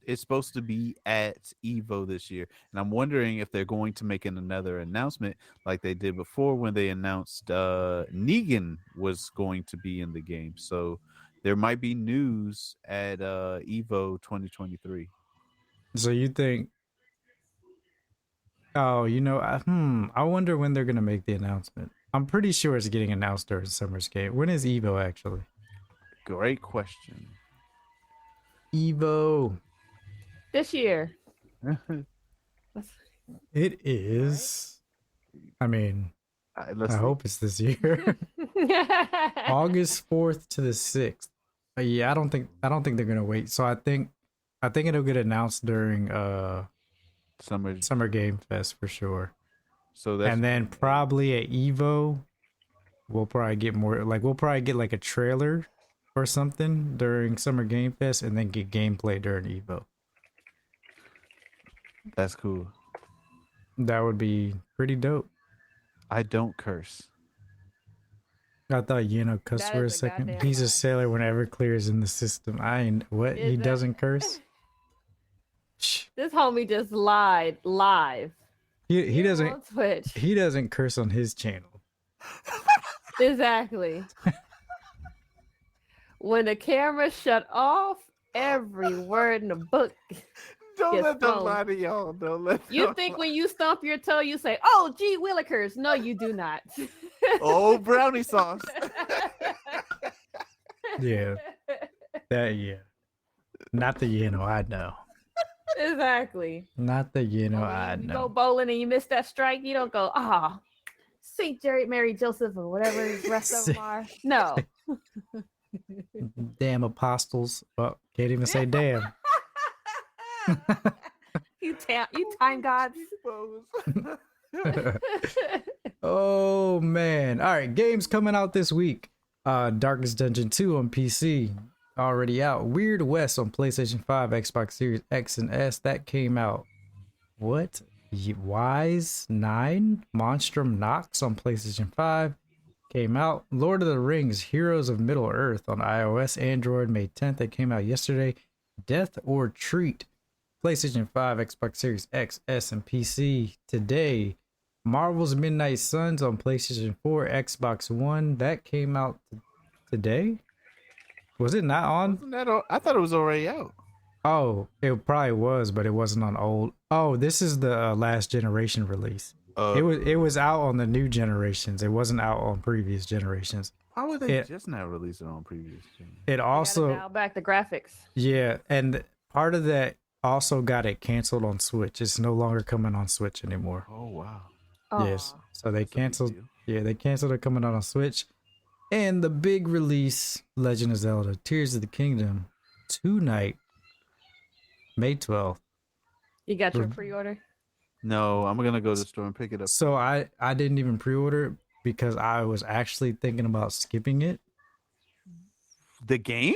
A: is supposed to be at Evo this year, and I'm wondering if they're going to make another announcement like they did before when they announced Negan was going to be in the game. So there might be news at Evo 2023.
B: So you think? Oh, I wonder when they're gonna make the announcement. I'm pretty sure it's getting announced during Summer's Game. When is Evo actually?
A: Great question.
B: Evo.
C: This year.
B: It is. I mean,
A: Let's
B: I
A: see.
B: hope it's this year. August 4th to the 6th. Yeah, I don't think they're gonna wait. So I think it'll get announced during Summer Game Fest for sure.
A: So that's
B: And then probably at Evo, we'll probably get more. Like we'll probably get like a trailer or something during Summer Game Fest, and then get gameplay during Evo.
A: that's cool.
B: That would be pretty dope.
A: I don't curse.
B: I thought cussed
C: That
B: for a
C: is a
B: second.
C: goddamn
B: He's a
C: lie.
B: sailor whenever clears in the system. I ain't what
C: Is
B: he
C: that-
B: doesn't curse. Shh.
C: This homie just lied live.
B: He
C: Here
B: doesn't
C: on Twitch.
B: he doesn't curse on his channel.
C: Exactly. When the camera shut off, every word in the book.
A: Don't
C: Yes,
A: let them
C: no.
A: lie to y'all. Don't let
C: You
A: them
C: think
A: lie.
C: when you stomp your toe, you say, "Oh, gee willikers." No, you do not.
A: Oh, brownie sauce.
B: Yeah, that. Not the I know.
C: Exactly.
B: Not the
C: When
B: I
C: you go
B: know.
C: bowling and you miss that strike, you don't go, "Ah, Saint Jerry, Mary, Joseph, or whatever the rest of them are." No.
B: Damn apostles. Well, can't even say damn.
C: you time gods.
B: Oh man. All right, games coming out this week. Darkest Dungeon 2 on PC already out. Weird West on PlayStation 5, Xbox Series X and S, that came out. What? Wise 9 Monstrum Nox on PlayStation 5 came out. Lord of the Rings Heroes of Middle Earth on iOS, Android, May 10th. That came out yesterday. Death or Treat PlayStation 5, Xbox Series X, S, and PC today. Marvel's Midnight Suns on PlayStation 4, Xbox One. That came out today. Was it not on?
A: Wasn't that I thought it was already out.
B: Oh, it probably was, but it wasn't on old. Oh, this is the last generation release. It was out on the new generations. It wasn't out on previous generations.
A: Why would they just not release it on previous gen?
B: It also
C: dial back the graphics.
B: yeah, and part of that also got it canceled on Switch. It's no longer coming on Switch anymore.
A: Oh wow.
B: Yes.
C: Aw.
B: So they
A: That's a big
B: canceled.
A: deal.
B: Yeah, they canceled it coming out on Switch. And the big release, Legend of Zelda: Tears of the Kingdom, tonight, May 12th.
C: You got your
B: Rev-
C: pre-order?
A: No, I'm gonna go to the store and pick it up.
B: So I didn't even pre-order it because I was actually thinking about skipping it.
A: The game?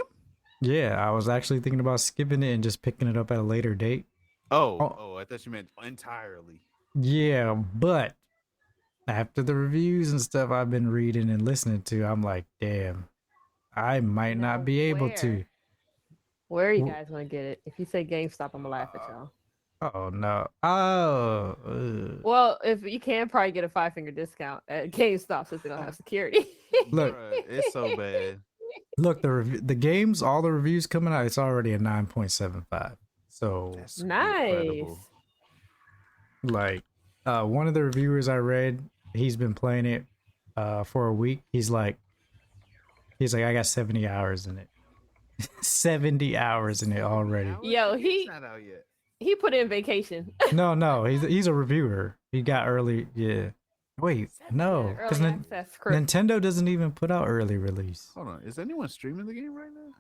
B: Yeah, I was actually thinking about skipping it and just picking it up at a later date.
A: Oh, I thought you meant entirely.
B: Yeah, but after the reviews and stuff I've been reading and listening to, I'm like, damn, I might
C: Now,
B: not be able to.
C: Where are you
B: Well-
C: guys gonna get it? If you say GameStop, I'm gonna laugh at y'all.
B: Oh no. Oh.
C: Well, if you can probably get a 5-finger discount at GameStop since they don't have security.
B: Look,
A: Bruh, it's so bad.
B: look, the games, all the reviews coming out, it's already a 9.75. So
A: That's
C: Nice.
A: incredible.
B: like one of the reviewers I read, he's been playing it for a week. He's like I got 70 hours in it. 70 hours in it already.
C: Yo,
A: It's not out yet.
C: He put in vacation.
B: No, he's a reviewer. He got early, yeah. Wait, no, because
C: Early access, correct.
B: Nintendo doesn't even put out early release.
A: Hold on. Is anyone streaming the game right now?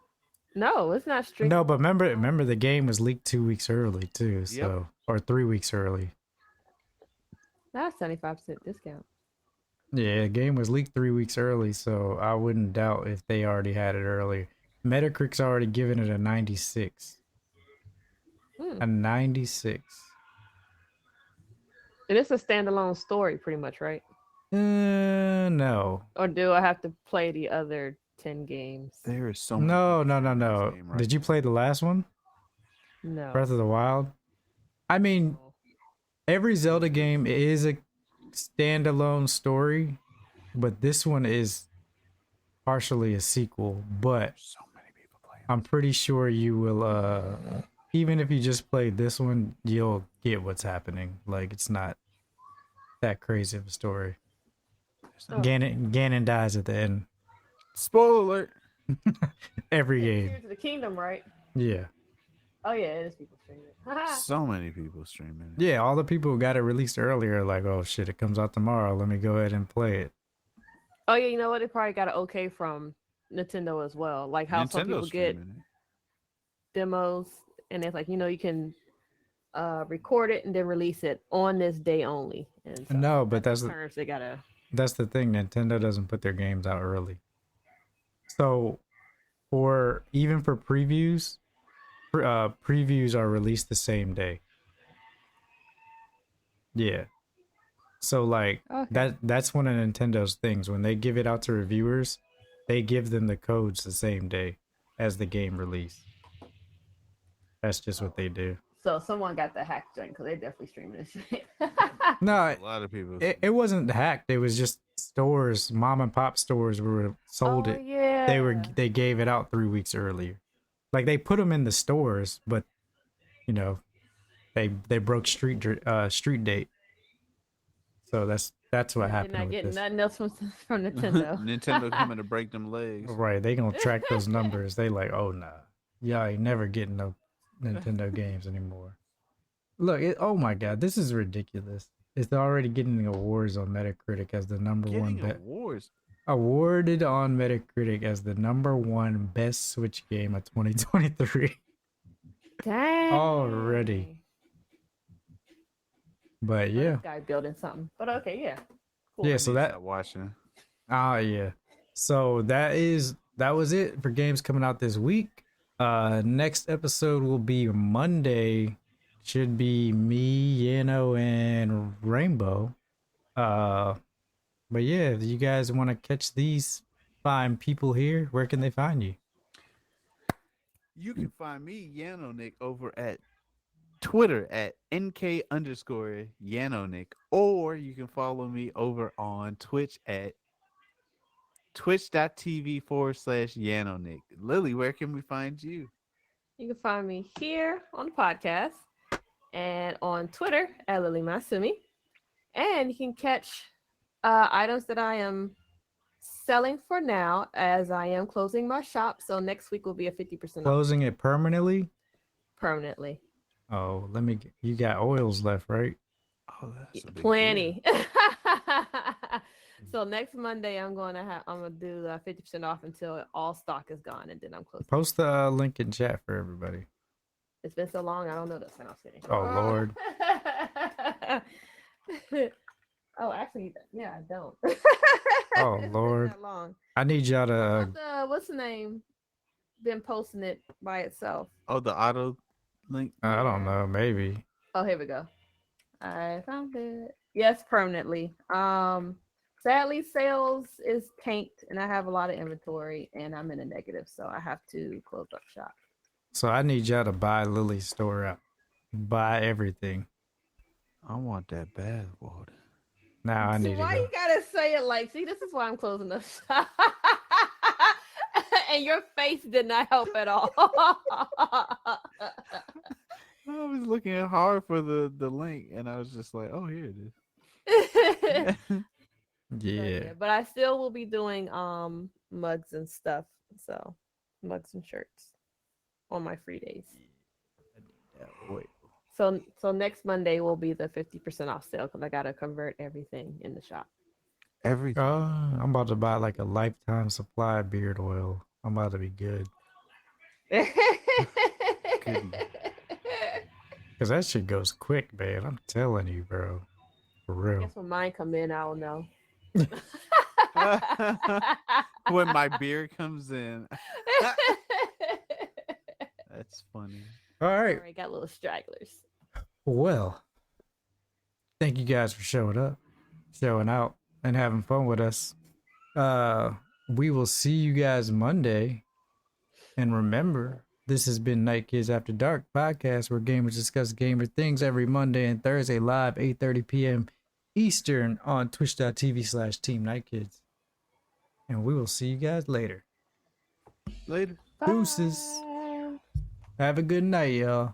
C: No, it's not strict.
B: No, but remember the game was leaked 2 weeks early too, so or 3 weeks early.
C: That's 75% discount.
B: Yeah, the game was leaked 3 weeks early, so I wouldn't doubt if they already had it early. Metacritic's already given it a 96.
C: Hmm.
B: A 96.
C: And it's a standalone story, pretty much, right?
B: No.
C: Or do I have to play the other 10 games?
A: There is so many
B: No.
A: people streaming this game right
B: Did you play the last one?
C: No.
B: Breath of the Wild? I mean, every Zelda game is a standalone story, but this one is partially a sequel. But
A: So many people playing.
B: I'm pretty sure you will even if you just played this one, you'll get what's happening. Like it's not that crazy of a story.
C: Oh.
B: Ganon dies at the end.
A: Spoiler alert.
B: Every
C: Tears
B: game.
C: of the Kingdom, right?
B: Yeah.
C: Oh yeah, it is people streaming it.
A: So many people streaming. it.
B: Yeah, all the people who got it released earlier are like, oh shit, it comes out tomorrow. Let me go ahead and play it.
C: Oh yeah, you know what? They probably got an okay from Nintendo as well. Like how some
A: Nintendo's
C: people get
A: streaming it.
C: demos and it's like, you can record it and then release it on this day only. And so
B: No, but
C: the terms they gotta.
B: that's the thing. Nintendo doesn't put their games out early. So for even for previews, previews are released the same day. Yeah. So like
C: Okay.
B: that's one of Nintendo's things. When they give it out to reviewers, they give them the codes the same day as the game release. That's just what they do.
C: So someone got the hack joint because they definitely streaming this shit.
B: No,
A: A lot of people.
B: it wasn't hacked. It was just stores, mom and pop stores were sold it.
C: Yeah.
B: They gave it out 3 weeks earlier. Like they put them in the stores, but you know they broke street date. So that's what
C: You're
B: happened
C: not
B: with
C: getting
B: this.
C: nothing else from Nintendo.
A: Nintendo coming to break them legs.
B: Right, they gonna track those numbers. They like, oh nah, y'all ain't never getting no Nintendo games anymore. Look, oh my god, this is ridiculous. It's already getting awards on Metacritic as the number one
A: Getting awards.
B: awarded on Metacritic as the number one best Switch game of 2023
C: Dang.
B: already. But yeah,
C: This guy building something. But okay, yeah. Cool.
B: yeah. So that
A: Stop watching.
B: yeah. So that was it for games coming out this week. Next episode will be Monday. Should be me, Yano, and Rainbow. But yeah, if you guys want to catch these fine people here, where can they find you?
A: You can find me, Yanonick, over at Twitter at NK_Yanonick, or you can follow me over on Twitch at twitch.tv/Yanonick. Lily, where can we find you?
C: You can find me here on the podcast and on Twitter at LilyMasume. And you can catch items that I am selling for now as I am closing my shop. So next week will be a 50% off
B: Closing it permanently?
C: permanently.
B: Oh, you got oils left, right?
A: Oh, that's a big
C: Plenty. So next Monday I'm gonna do 50% off until all stock is gone, and then I'm closing.
B: Post the link in chat for everybody.
C: It's been so long, I don't know this. I'm kidding.
B: Oh Lord.
C: Oh, actually, yeah, I don't.
B: Oh
C: It's been
B: Lord.
C: that long.
B: I need y'all to
C: What's the name? Been posting it by itself.
A: Oh, the auto link.
B: I don't know, maybe.
C: Oh, here we go. I found it. Yes, permanently. Sadly, sales is tanked, and I have a lot of inventory, and I'm in a negative, so I have to close up shop.
B: So I need y'all to buy Lily's store out. Buy everything.
A: I want that bath water.
B: Now I
C: See,
B: need to
C: why
B: go.
C: you gotta say it like? See, this is why I'm closing up shop. And your face did not help at all.
A: I was looking hard for the link, and I was just like, "Oh, here it is."
B: Yeah.
C: But I still will be doing mugs and stuff. So mugs and shirts on my free days.
A: Wait.
C: So next Monday will be the 50% off sale because I gotta convert everything in the shop.
A: Everything.
B: I'm about to buy like a lifetime supply of beard oil. I'm about to be good. Cause that shit goes quick, man. I'm telling you, bro. For
C: I
B: real.
C: guess when mine come in, I will know.
A: When my beard comes in, that's funny.
B: All right.
C: Already got little stragglers.
B: Well, thank you guys for showing up, showing out, and having fun with us. We will see you guys Monday. And remember, this has been Night Kids After Dark podcast, where gamers discuss gamer things every Monday and Thursday live 8:30 p.m. Eastern on twitch.tv/Team Night Kids. And we will see you guys later.
A: Later.
B: Deuces. Have a good night, y'all.